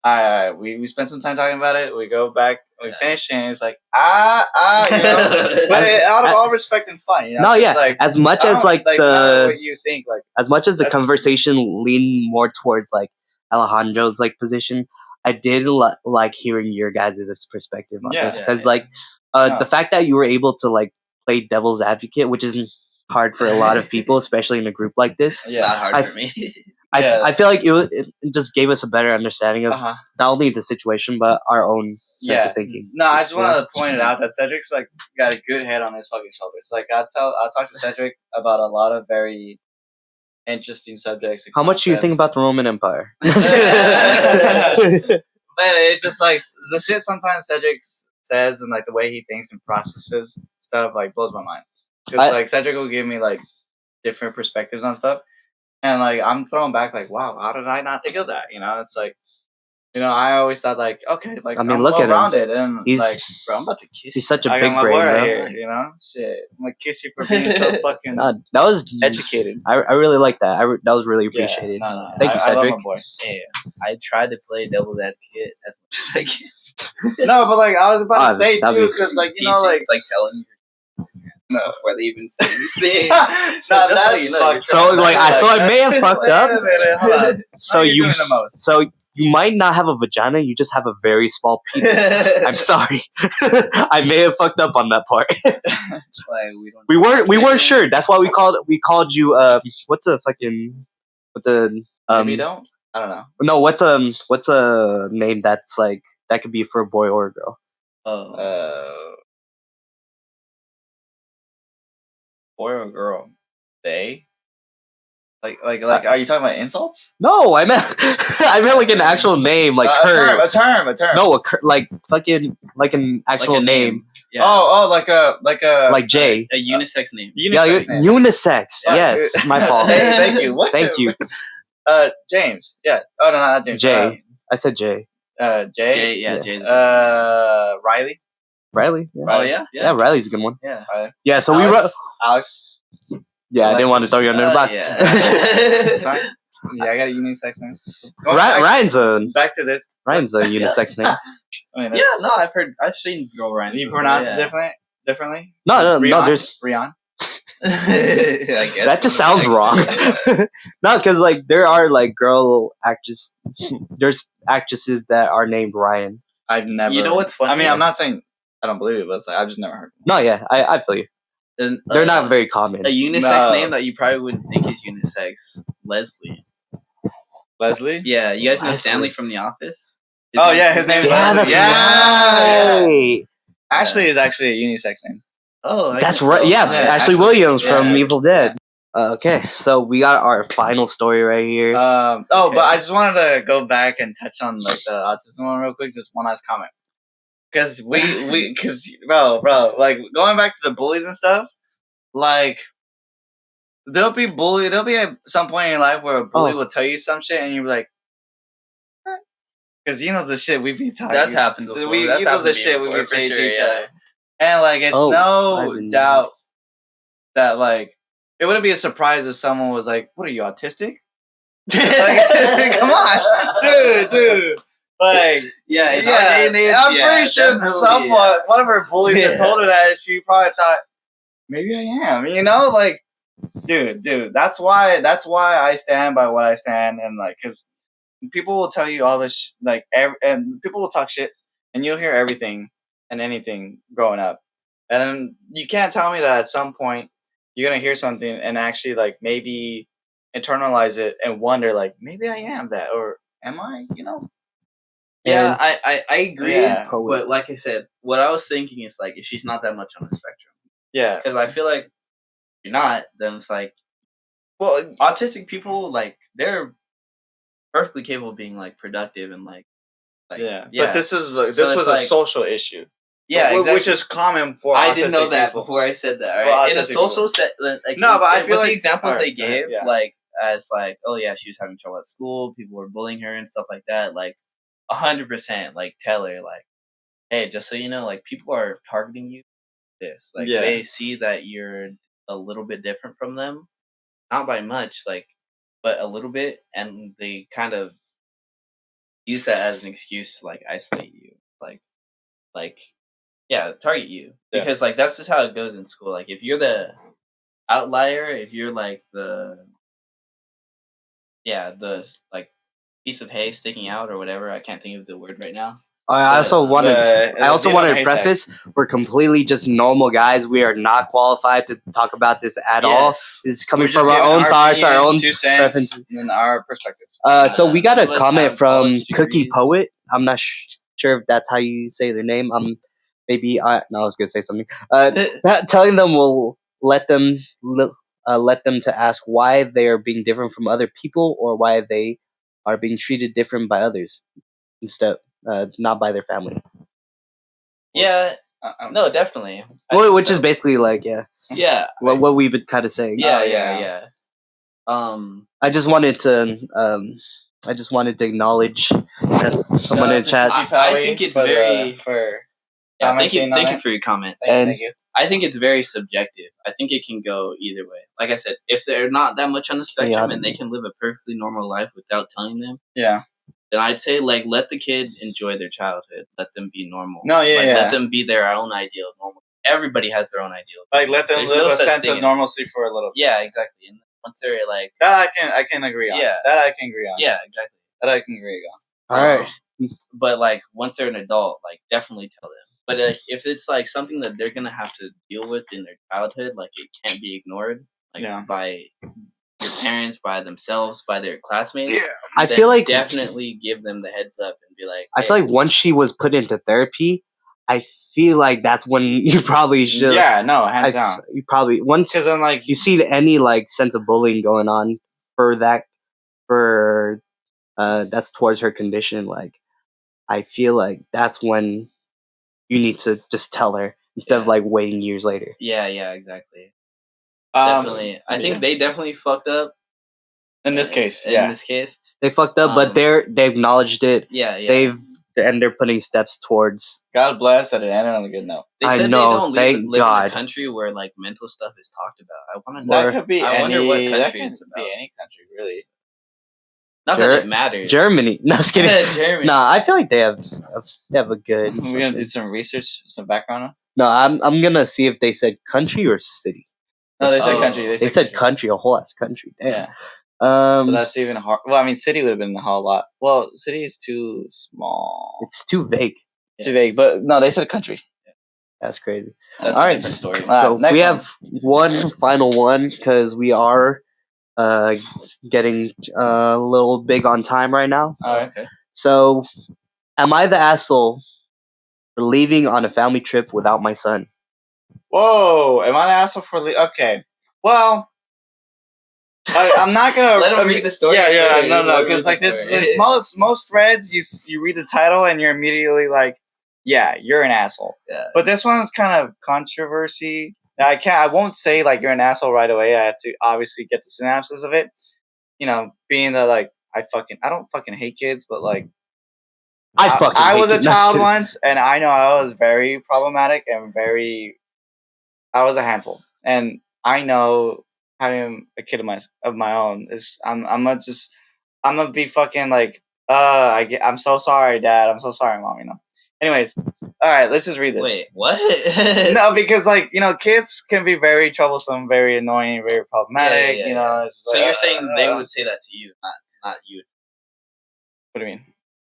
Speaker 4: all right, we spent some time talking about it. We go back, we finish, and it's like, you know, but out of all respect and fun, you know.
Speaker 1: No,
Speaker 4: 'cause,
Speaker 1: yeah.
Speaker 4: like,
Speaker 1: As much
Speaker 4: I
Speaker 1: as
Speaker 4: don't-
Speaker 1: like
Speaker 4: I don't know
Speaker 1: the
Speaker 4: what you think, like,
Speaker 1: as much as the
Speaker 4: That's-
Speaker 1: conversation leaned more towards like Alejandro's like position, I did like hearing your guys' perspective on
Speaker 4: Yeah.
Speaker 1: this because
Speaker 3: Yeah.
Speaker 1: like
Speaker 4: No.
Speaker 1: the fact that you were able to like play devil's advocate, which isn't hard for a lot of people, especially in a group like this.
Speaker 3: Not
Speaker 4: yeah,
Speaker 3: hard
Speaker 1: I-
Speaker 3: for me.
Speaker 4: Yeah.
Speaker 1: I feel like it just gave us a better understanding of
Speaker 4: uh-huh.
Speaker 1: not only the situation but our own sense
Speaker 4: Yeah.
Speaker 1: of thinking.
Speaker 4: No, I just
Speaker 1: Yeah.
Speaker 4: wanted to point it out that Cedric's like got a good head on his fucking shoulders. Like I'll talk to Cedric about a lot of very interesting subjects. And
Speaker 1: How much do you think
Speaker 4: concepts.
Speaker 1: about the Roman Empire?
Speaker 4: But it's just like the shit sometimes Cedric says and like the way he thinks and processes stuff like blows my mind. Because like Cedric will give me like different perspectives on stuff, and like I'm thrown back like, wow, how did I not think of that? You know, it's like, you know, I always thought like, okay, like
Speaker 1: I mean,
Speaker 4: I'm
Speaker 1: look at him.
Speaker 4: well-rounded, and
Speaker 1: He's
Speaker 4: like
Speaker 3: Bro, I'm about to kiss
Speaker 1: he's such a
Speaker 4: I
Speaker 1: big
Speaker 4: got my
Speaker 1: brain,
Speaker 4: boy right
Speaker 1: bro.
Speaker 4: here. You know, shit, I'm gonna kiss you for being so fucking
Speaker 1: That was
Speaker 4: educated.
Speaker 1: I really like that. That was really appreciated.
Speaker 4: Yeah, no,
Speaker 1: Thank you,
Speaker 4: I love
Speaker 1: Cedric.
Speaker 4: my boy.
Speaker 3: Yeah, I tried to play devil's advocate as much as I can.
Speaker 4: No, but like I was about to say
Speaker 1: that'd
Speaker 4: too,
Speaker 1: be-
Speaker 4: because like you know,
Speaker 3: Teaching,
Speaker 4: like
Speaker 3: telling you before they even say anything.
Speaker 4: no,
Speaker 3: just so
Speaker 4: that's
Speaker 3: you know,
Speaker 4: fucked
Speaker 1: So
Speaker 4: up.
Speaker 1: like
Speaker 4: That's
Speaker 1: so I may have fucked
Speaker 4: Wait
Speaker 1: up.
Speaker 4: a minute, hold on.
Speaker 1: So
Speaker 4: Now you're
Speaker 1: you
Speaker 4: doing the most.
Speaker 1: so you might not have a vagina. You just have a very small penis. I'm sorry. I may have fucked up on that part.
Speaker 3: Like,
Speaker 1: We weren't sure. That's why we called you. What's a
Speaker 4: Maybe don't. I don't know.
Speaker 1: no what's a name that's like that could be for a boy or a girl.
Speaker 4: Boy or girl? They? Like, are you talking about insults?
Speaker 1: No, I meant I meant like an actual name, like her.
Speaker 4: a term.
Speaker 1: No, like fucking like an actual
Speaker 3: a
Speaker 1: name,
Speaker 3: Yeah.
Speaker 4: Oh, like a
Speaker 1: like Jay.
Speaker 3: a unisex name.
Speaker 4: unisex name.
Speaker 1: Unisex.
Speaker 4: Yeah,
Speaker 1: Yes, my fault.
Speaker 4: Hey, thank you. What?
Speaker 1: Thank you.
Speaker 4: James. Yeah. Oh no, not James.
Speaker 1: Jay. I said Jay.
Speaker 4: Jay.
Speaker 3: Jay,
Speaker 1: Yeah.
Speaker 3: Jay's
Speaker 4: Riley.
Speaker 1: Riley. Yeah.
Speaker 3: Oh yeah,
Speaker 1: Yeah, Riley's a good one.
Speaker 3: yeah.
Speaker 1: Yeah, so
Speaker 4: Alex.
Speaker 1: yeah, I didn't want to throw you under the bus.
Speaker 4: Sorry? Yeah, I got a unisex name.
Speaker 1: Ryan's a
Speaker 4: Back to this.
Speaker 1: unisex name.
Speaker 4: I mean,
Speaker 3: Yeah, no, I've seen girl Ryan.
Speaker 4: You pronounce it differently?
Speaker 1: No,
Speaker 4: Rion?
Speaker 1: there's
Speaker 4: Rion.
Speaker 3: I guess.
Speaker 1: that just sounds wrong. No, because like there are like there's actresses that are named Ryan.
Speaker 4: I've never.
Speaker 3: You know what's funny?
Speaker 4: I mean, I'm not saying I don't believe it, but it's like, I've just never heard.
Speaker 1: No, yeah, I feel you. They're not very common.
Speaker 3: A unisex
Speaker 4: No.
Speaker 3: name that you probably wouldn't think is unisex. Leslie.
Speaker 4: Leslie.
Speaker 3: Yeah, you guys know
Speaker 1: Leslie.
Speaker 3: Stanley from The Office?
Speaker 4: Oh, yeah, his name is
Speaker 1: Yeah,
Speaker 4: Leslie.
Speaker 1: that's
Speaker 4: Yeah.
Speaker 1: right.
Speaker 4: Ashley is actually a unisex name.
Speaker 3: Oh, I
Speaker 1: That's
Speaker 3: guess
Speaker 1: right.
Speaker 3: so.
Speaker 1: Yeah,
Speaker 4: Yeah,
Speaker 1: Ashley
Speaker 4: Ashley.
Speaker 1: Williams
Speaker 4: Yeah.
Speaker 1: from Evil Dead. Okay, so we got our final story right here.
Speaker 4: But I just wanted to go back and touch on like the autism one real quick. Just one last comment, because bro, like going back to the bullies and stuff, like there'll be at some point in your life where a bully
Speaker 1: Oh.
Speaker 4: will tell you some shit and you'll be like, because you know the shit we be talking.
Speaker 3: That's happened before.
Speaker 4: We,
Speaker 3: That's
Speaker 4: you know
Speaker 3: happened
Speaker 4: the
Speaker 3: to me
Speaker 4: shit we
Speaker 3: before,
Speaker 4: be
Speaker 3: for
Speaker 4: saying
Speaker 3: sure,
Speaker 4: to each
Speaker 3: yeah.
Speaker 4: other. And like, it's
Speaker 1: Oh, I
Speaker 4: no
Speaker 1: didn't know.
Speaker 4: doubt that like it wouldn't be a surprise if someone was like, "What are you, autistic?" Like, come on, dude. Like,
Speaker 3: Yeah, in our
Speaker 4: yeah,
Speaker 3: day and age,
Speaker 4: I'm
Speaker 3: yeah,
Speaker 4: pretty sure
Speaker 3: definitely,
Speaker 4: one of her bullies had
Speaker 3: Yeah.
Speaker 4: told her that, and she probably thought, maybe I am. You know, like, dude. That's why I stand by what I stand, and like, because people will tell you all this, and people will talk shit, and you'll hear everything and anything growing up, and then you can't tell me that at some point you're gonna hear something and actually like maybe internalize it and wonder like maybe I am that or am I? You know?
Speaker 3: Yeah,
Speaker 1: And-
Speaker 3: I agree.
Speaker 4: Yeah.
Speaker 3: But like I said, what I was thinking is like if she's not that much on the spectrum,
Speaker 4: Yeah.
Speaker 3: because I feel like if you're not, then it's like,
Speaker 4: Well,
Speaker 3: autistic people, like they're perfectly capable of being like productive and like
Speaker 4: yeah. But this
Speaker 3: So
Speaker 4: was
Speaker 3: it's
Speaker 4: a
Speaker 3: like-
Speaker 4: social issue.
Speaker 3: yeah, exactly.
Speaker 4: Which is common for
Speaker 3: I didn't know
Speaker 4: autistic
Speaker 3: that
Speaker 4: people.
Speaker 3: before I said that. Right,
Speaker 4: Well,
Speaker 3: in a
Speaker 4: autistic
Speaker 3: social
Speaker 4: people.
Speaker 3: set, like
Speaker 4: No, but I feel
Speaker 3: with
Speaker 4: like-
Speaker 3: the examples
Speaker 4: alright,
Speaker 3: they
Speaker 4: go ahead,
Speaker 3: gave,
Speaker 4: yeah.
Speaker 3: like as like, oh yeah, she was having trouble at school, people were bullying her and stuff like that. Like 100%, like tell her like, hey, just so you know, like people are targeting you. This like
Speaker 4: Yeah.
Speaker 3: they see that you're a little bit different from them, not by much, like, but a little bit, and they kind of use that as an excuse to like isolate you, like yeah, target you
Speaker 4: Yeah.
Speaker 3: because like that's just how it goes in school. Like if you're the outlier, if you're like the like piece of hay sticking out or whatever, I can't think of the word right now.
Speaker 1: I also wanted
Speaker 4: the
Speaker 1: to
Speaker 4: haystack.
Speaker 1: preface: we're completely just normal guys. We are not qualified to talk about this at all.
Speaker 3: Yes.
Speaker 1: It's coming
Speaker 4: We're just
Speaker 1: from our
Speaker 4: giving
Speaker 1: own thoughts, our
Speaker 4: opinion,
Speaker 1: own
Speaker 4: 2 cents,
Speaker 1: preferences.
Speaker 4: and our perspectives.
Speaker 1: So we got
Speaker 3: Some
Speaker 1: a
Speaker 3: of us
Speaker 1: comment
Speaker 3: have
Speaker 1: from
Speaker 3: college
Speaker 1: Cookie
Speaker 3: degrees.
Speaker 1: Poet. I'm not sure if that's how you say their name. Maybe I was gonna say something. Telling them we'll let them to ask why they are being different from other people or why they are being treated different by others instead, not by their family.
Speaker 3: Yeah, no, definitely. I
Speaker 1: Well,
Speaker 3: think
Speaker 1: which
Speaker 3: so.
Speaker 1: is basically like
Speaker 3: yeah,
Speaker 1: what we've been kind of saying.
Speaker 3: yeah,
Speaker 4: Oh,
Speaker 3: yeah,
Speaker 4: yeah.
Speaker 3: yeah.
Speaker 1: I just wanted to acknowledge that someone in the chat.
Speaker 3: I think it's very- Yeah, thank you
Speaker 4: commenting on it.
Speaker 3: for your comment.
Speaker 1: And
Speaker 3: I think it's very subjective. I think it can go either way. Like I said, if they're not that much on the spectrum
Speaker 1: Chaotic.
Speaker 3: and they can live a perfectly normal life without telling them,
Speaker 4: Yeah.
Speaker 3: then I'd say like let the kid enjoy their childhood. Let them be normal.
Speaker 4: No, yeah,
Speaker 3: like,
Speaker 4: yeah.
Speaker 3: Let them be their own ideal normal. Everybody has their own ideal.
Speaker 4: Like let them
Speaker 3: There's
Speaker 4: live
Speaker 3: no
Speaker 4: a
Speaker 3: such
Speaker 4: sense
Speaker 3: thing
Speaker 4: of
Speaker 3: as-
Speaker 4: normalcy for a little bit.
Speaker 3: Yeah, exactly. And once they're like,
Speaker 4: That I can agree on.
Speaker 3: Yeah.
Speaker 4: That I can agree on.
Speaker 3: yeah, exactly.
Speaker 4: That I can agree on.
Speaker 1: all right,
Speaker 3: But like once they're an adult, like definitely tell them. But like if it's like something that they're gonna have to deal with in their childhood, like it can't be ignored, like
Speaker 4: Yeah.
Speaker 3: by your parents, by themselves, by their classmates.
Speaker 1: I
Speaker 3: then
Speaker 1: feel like
Speaker 3: definitely give them the heads up and be like,
Speaker 1: I feel like once she was put into therapy, I feel like that's when you probably should.
Speaker 4: Yeah, no, hands down.
Speaker 1: You probably once
Speaker 4: Because then, like,
Speaker 1: you see any like sense of bullying going on for that's towards her condition, like I feel like that's when you need to just tell her instead of
Speaker 3: Yeah.
Speaker 1: like waiting years later.
Speaker 3: yeah, exactly,
Speaker 4: um,
Speaker 3: definitely. I think
Speaker 4: yeah.
Speaker 3: they definitely fucked up
Speaker 4: in this case,
Speaker 3: In
Speaker 4: yeah.
Speaker 3: this case,
Speaker 1: They fucked up, but they acknowledged it.
Speaker 3: yeah.
Speaker 1: They're putting steps towards.
Speaker 4: God bless that it ended on a good note.
Speaker 3: They
Speaker 1: I
Speaker 3: said
Speaker 1: know,
Speaker 3: they don't
Speaker 1: thank
Speaker 3: live in
Speaker 1: God.
Speaker 3: a country where like mental stuff is talked about. I want to
Speaker 1: That
Speaker 3: know.
Speaker 4: That could be
Speaker 3: I wonder
Speaker 4: any.
Speaker 3: what
Speaker 4: That
Speaker 3: country
Speaker 4: could
Speaker 3: it's
Speaker 4: be
Speaker 3: about.
Speaker 4: any country, really.
Speaker 3: Not that it matters.
Speaker 1: Germany. No, just kidding.
Speaker 3: Germany.
Speaker 1: Nah, I feel like they have a good.
Speaker 4: We're gonna do some research, some background.
Speaker 1: No, I'm gonna see if they said country or city.
Speaker 4: No, they said
Speaker 3: Oh.
Speaker 4: country.
Speaker 1: They said country, a whole ass country. Damn.
Speaker 4: Yeah.
Speaker 1: Um,
Speaker 4: So that's even hard. Well, I mean, city would have been a whole lot. Well, city is too small,
Speaker 1: it's too vague.
Speaker 4: too vague. But no, they said country.
Speaker 1: That's crazy.
Speaker 3: That's
Speaker 1: All
Speaker 3: a
Speaker 1: right.
Speaker 3: different story.
Speaker 1: So
Speaker 4: next
Speaker 1: we
Speaker 4: one.
Speaker 1: have one final one because we are getting a little big on time right now.
Speaker 4: All right.
Speaker 3: Okay.
Speaker 1: So, am I the asshole for leaving on a family trip without my son?
Speaker 4: Whoa, am I an asshole for? Okay. Well, I'm not gonna
Speaker 3: Let him read the story.
Speaker 4: Yeah,
Speaker 3: Yeah,
Speaker 4: no,
Speaker 3: just let him
Speaker 4: because
Speaker 3: read
Speaker 4: like
Speaker 3: the
Speaker 4: this,
Speaker 3: story.
Speaker 4: most threads, you read the title and you're immediately like, yeah, you're an asshole.
Speaker 3: Yeah.
Speaker 4: But this one's kind of controversy. Now, I won't say like you're an asshole right away. I have to obviously get the synopsis of it. You know, being that like I don't fucking hate kids, but like
Speaker 1: I
Speaker 2: was a
Speaker 1: hate you. No,
Speaker 2: child
Speaker 1: just
Speaker 2: once, and I know I was very problematic and I was a handful, and I know having a kid of my own is I'm gonna be fucking like I'm so sorry, Dad. I'm so sorry, Mom. Anyways, all right, let's just read this.
Speaker 3: Wait, what?
Speaker 2: No, because kids can be very troublesome, very annoying, very problematic.
Speaker 3: Yeah.
Speaker 2: It's
Speaker 3: So you're saying they would say that to you, not you.
Speaker 2: What do you mean?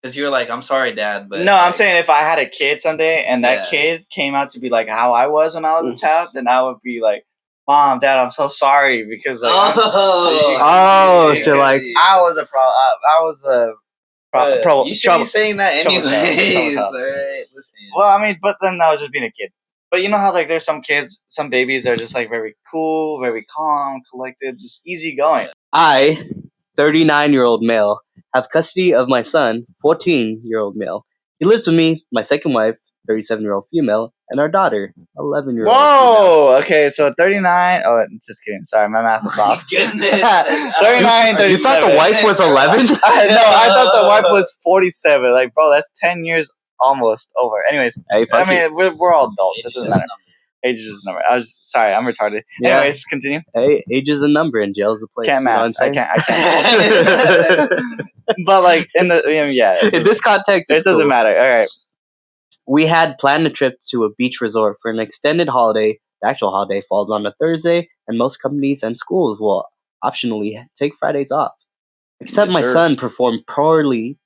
Speaker 3: Because you're like, I'm sorry, Dad, but
Speaker 2: No, I'm saying if I had a kid someday and that kid came out to be like how I was when I was a child, then I would be like, Mom, Dad, I'm so sorry because
Speaker 1: so
Speaker 2: I was a
Speaker 3: you should be saying that
Speaker 2: trouble
Speaker 3: anyways.
Speaker 2: child.
Speaker 3: All right, listen.
Speaker 2: Well, I mean, but then I was just being a kid. But you know how there's some kids, some babies are just very cool, very calm, collected, just easygoing.
Speaker 1: I, 39-year-old male, have custody of my son, 14-year-old male. He lives with me, my second wife, 37-year-old female, and our daughter, 11-year-old female.
Speaker 2: Whoa! Okay, so 39. Oh, just kidding. Sorry, my math was off.
Speaker 3: Goodness.
Speaker 2: 39, 37.
Speaker 1: You thought the wife was 11?
Speaker 2: No, I thought the wife was 47. Like, bro, that's 10 years almost over. Anyways,
Speaker 1: Hey,
Speaker 2: I mean, we're all adults.
Speaker 3: Age
Speaker 2: It
Speaker 3: is
Speaker 2: doesn't
Speaker 3: just a
Speaker 2: matter.
Speaker 3: number.
Speaker 2: Age is just a number. Sorry, I'm retarded.
Speaker 1: Yeah.
Speaker 2: Anyways, continue.
Speaker 1: Hey, age is a number and jail's a place.
Speaker 2: Can't
Speaker 1: you know
Speaker 2: math.
Speaker 1: what I'm saying?
Speaker 2: I can't. But in
Speaker 1: this context,
Speaker 2: it doesn't matter. All right.
Speaker 1: We had planned a trip to a beach resort for an extended holiday. The actual holiday falls on a Thursday, and most companies and schools will optionally take Fridays off. Except my son performed poorly.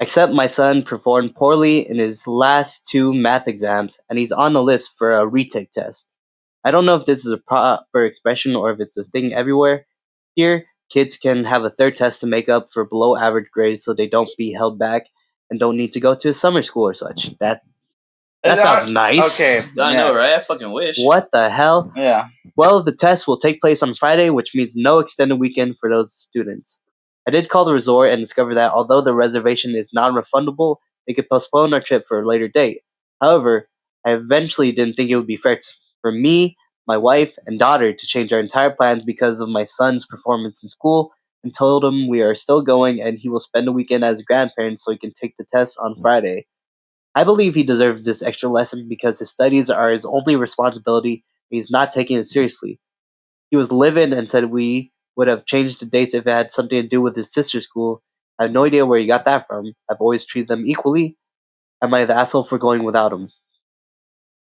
Speaker 1: Except my son performed poorly in his last 2 math exams, and he's on the list for a retake test. I don't know if this is a proper expression or if it's a thing everywhere. Here, kids can have a third test to make up for below average grades so they don't be held back and don't need to go to summer school or such. That sounds nice.
Speaker 2: Okay.
Speaker 3: I know, right? I fucking wish.
Speaker 1: What the hell?
Speaker 2: Yeah.
Speaker 1: Well, the test will take place on Friday, which means no extended weekend for those students. I did call the resort and discovered that although the reservation is non-refundable, they could postpone our trip for a later date. However, I eventually didn't think it would be fair for me, my wife, and daughter to change our entire plans because of my son's performance in school and told him we are still going and he will spend a weekend as grandparents so he can take the test on Friday. I believe he deserves this extra lesson because his studies are his only responsibility and he's not taking it seriously. He was livid and said we would have changed the dates if it had something to do with his sister's school. I have no idea where he got that from. I've always treated them equally. Am I the asshole for going without him?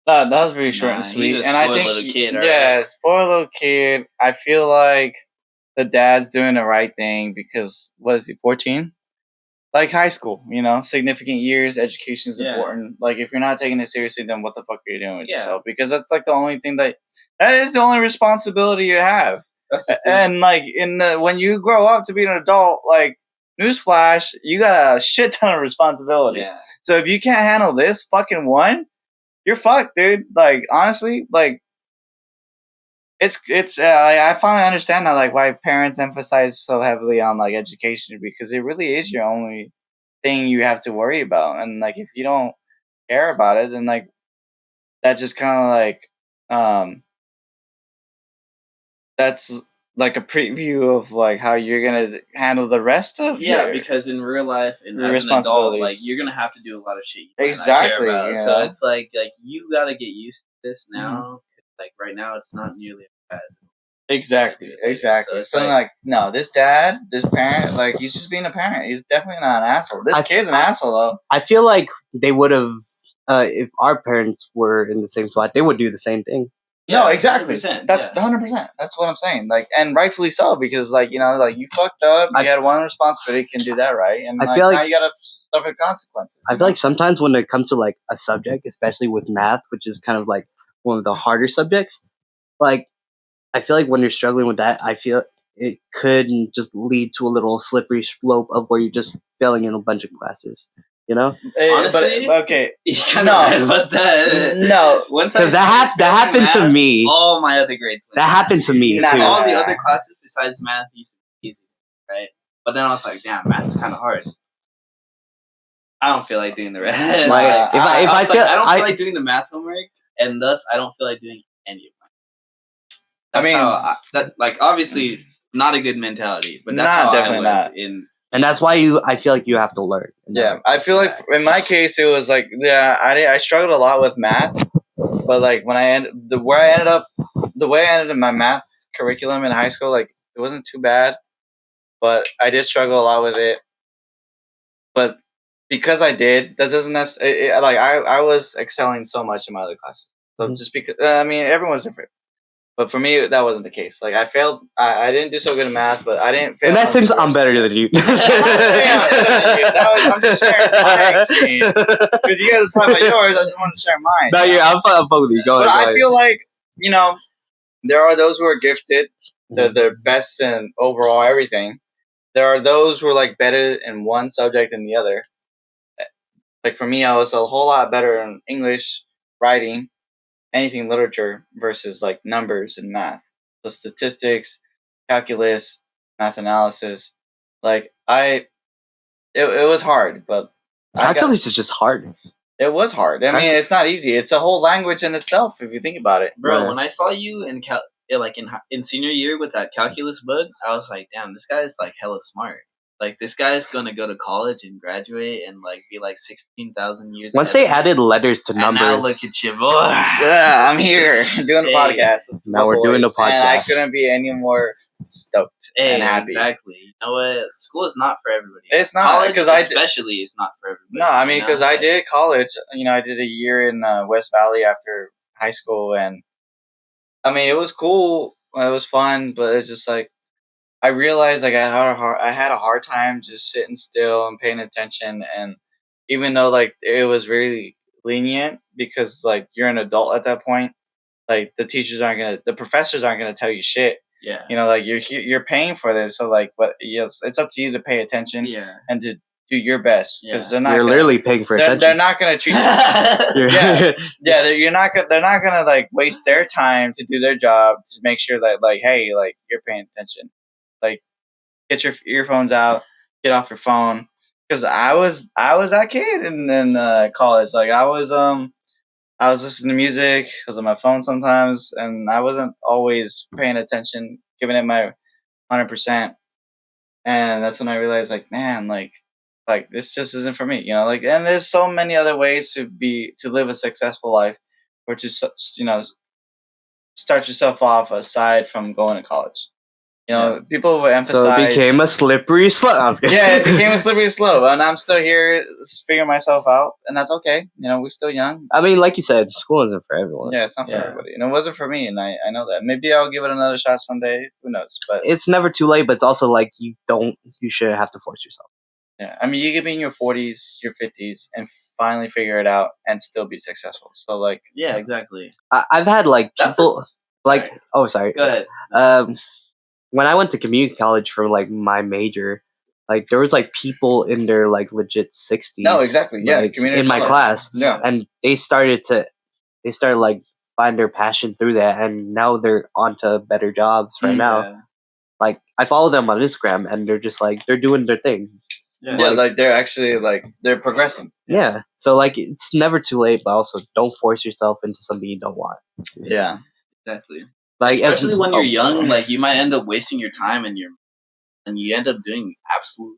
Speaker 2: That was very short and sweet.
Speaker 3: He's a
Speaker 2: And I
Speaker 3: spoiled
Speaker 2: think,
Speaker 3: little kid,
Speaker 2: spoiled little kid. I feel like the dad's doing the right thing because, what is he, 14? Like high school, significant years, education is important. Like, if you're not taking it seriously, then what the fuck are you doing with yourself? Because that's like the only thing that is the only responsibility you have.
Speaker 3: That's the
Speaker 2: And
Speaker 3: thing.
Speaker 2: like when you grow up to be an adult, like newsflash, you got a shit ton of responsibility.
Speaker 3: Yeah.
Speaker 2: So if you can't handle this fucking one, you're fucked, dude. Like, honestly, like it's I finally understand now, like, why parents emphasize so heavily on like education, because it really is your only thing you have to worry about. And like, if you don't care about it, then like that just kind of like that's like a preview of like how you're gonna handle the rest of
Speaker 3: because in real life and
Speaker 2: your
Speaker 3: as an adult,
Speaker 2: responsibilities.
Speaker 3: like, you're gonna have to do a lot of shit you might not
Speaker 2: Exactly,
Speaker 3: care about.
Speaker 2: you
Speaker 3: So
Speaker 2: know?
Speaker 3: it's like you gotta get used to this now. Like right now, it's not nearly as bad.
Speaker 2: Exactly.
Speaker 3: So it's
Speaker 2: like, no, this dad, this parent, like, he's just being a parent. He's definitely not an asshole. This kid's an asshole, though.
Speaker 1: I feel like they would have, if our parents were in the same spot, they would do the same thing.
Speaker 2: No, exactly.
Speaker 3: 100%,
Speaker 2: That's 100%. That's what I'm saying. Like, and rightfully so, because like, like, you fucked up. You had one responsibility, can do that right, and
Speaker 1: I feel like
Speaker 2: now you gotta suffer consequences.
Speaker 1: I feel like sometimes when it comes to like a subject, especially with math, which is kind of like one of the harder subjects, like I feel like when you're struggling with that, I feel it could just lead to a little slippery slope of where you're just failing in a bunch of classes.
Speaker 3: Honestly,
Speaker 2: but, okay,
Speaker 3: you kind of right about that.
Speaker 2: No,
Speaker 1: because that happened to me.
Speaker 3: All my other grades.
Speaker 1: That happened to me too.
Speaker 3: All the other classes besides math used to be easy, right? But then I was like, damn, math's kind of hard. I don't feel like doing the rest.
Speaker 1: Like, I
Speaker 3: don't feel like doing the math homework, and thus I don't feel like doing any of mine. That's like, obviously not a good mentality, but that's how
Speaker 2: definitely
Speaker 3: I was
Speaker 2: not.
Speaker 3: in
Speaker 1: And that's why I feel like you have to learn.
Speaker 4: Yeah, I feel like in my case it was like I struggled a lot with math, but like when the way I ended in my math curriculum in high school, like it wasn't too bad, but I did struggle a lot with it. But because I did, that doesn't necessarily like I was excelling so much in my other classes. So just because I mean everyone's different. But for me, that wasn't the case. Like I failed. I didn't do so good in math, but I didn't fail.
Speaker 1: In that sense, I'm better than you.
Speaker 4: I'm just sharing my experience because you guys are talking about yours. I just want to share mine.
Speaker 1: No, I'm both. Go
Speaker 4: but
Speaker 1: ahead.
Speaker 4: I feel like there are those who are gifted, they're best in overall everything. There are those who are like better in one subject than the other. Like for me, I was a whole lot better in English, writing, anything literature versus like numbers and math. So statistics, calculus, math analysis. Like it was hard, but
Speaker 1: calculus is just hard.
Speaker 4: It was hard. I mean, it's not easy. It's a whole language in itself if you think about it,
Speaker 3: bro. When I saw you in in senior year with that calculus book, I was like, damn, this guy's like hella smart. Like this guy's gonna go to college and graduate and like be like 16,000 years.
Speaker 1: Once they added letters to numbers,
Speaker 3: now look at you, boy.
Speaker 4: Yeah, I'm here doing the podcast.
Speaker 1: Now we're doing the podcast,
Speaker 4: and I couldn't be any more stoked and happy.
Speaker 3: Exactly. You know what? School is not for everybody.
Speaker 4: It's not
Speaker 3: because especially is not for everybody.
Speaker 4: No, I mean because I did college. I did a year in West Valley after high school, and I mean it was cool. It was fun, but it's just like. I realized like I had a hard time just sitting still and paying attention, and even though like it was really lenient because like you're an adult at that point, like the professors aren't gonna tell you shit.
Speaker 3: Yeah,
Speaker 4: like you're paying for this, so like, but yes, it's up to you to pay attention.
Speaker 3: Yeah,
Speaker 4: and to do your best because they're not.
Speaker 1: You're literally paying for attention.
Speaker 4: They're not gonna treat you. They're not gonna like waste their time to do their job to make sure that like hey like you're paying attention. Like, get your earphones out, get off your phone. Because I was that kid in college. Like I was listening to music. I was on my phone sometimes, and I wasn't always paying attention, giving it my 100%. And that's when I realized, like, man, like this just isn't for me. Like, and there's so many other ways to live a successful life, or to start yourself off aside from going to college. People would emphasize.
Speaker 1: So it became a slippery slope.
Speaker 4: Yeah, it became a slippery slope, and I'm still here figuring myself out, and that's okay. We're still young.
Speaker 1: I mean, like you said, school isn't for everyone.
Speaker 4: Yeah, it's not for everybody, and it wasn't for me, and I know that. Maybe I'll give it another shot someday. Who knows? But
Speaker 1: it's never too late. But it's also like you shouldn't have to force yourself.
Speaker 4: Yeah, I mean, you could be in your 40s, your 50s, and finally figure it out and still be successful. So, like,
Speaker 3: yeah, exactly.
Speaker 1: I've had like people oh, sorry.
Speaker 3: Go ahead.
Speaker 1: When I went to community college for like my major, like there was like people in their like legit 60s.
Speaker 4: No, exactly. Yeah,
Speaker 1: like,
Speaker 4: community
Speaker 1: in my
Speaker 4: college.
Speaker 1: class.
Speaker 4: Yeah,
Speaker 1: and they started like find their passion through that, and now they're onto better jobs right now. Like I follow them on Instagram, and they're just like they're doing their thing.
Speaker 4: Yeah, like they're actually like they're progressing.
Speaker 1: Yeah, so like it's never too late, but also don't force yourself into something you don't want.
Speaker 4: Yeah,
Speaker 3: exactly.
Speaker 1: Like
Speaker 3: especially when you're young, like you might end up wasting your time and you end up doing absolutely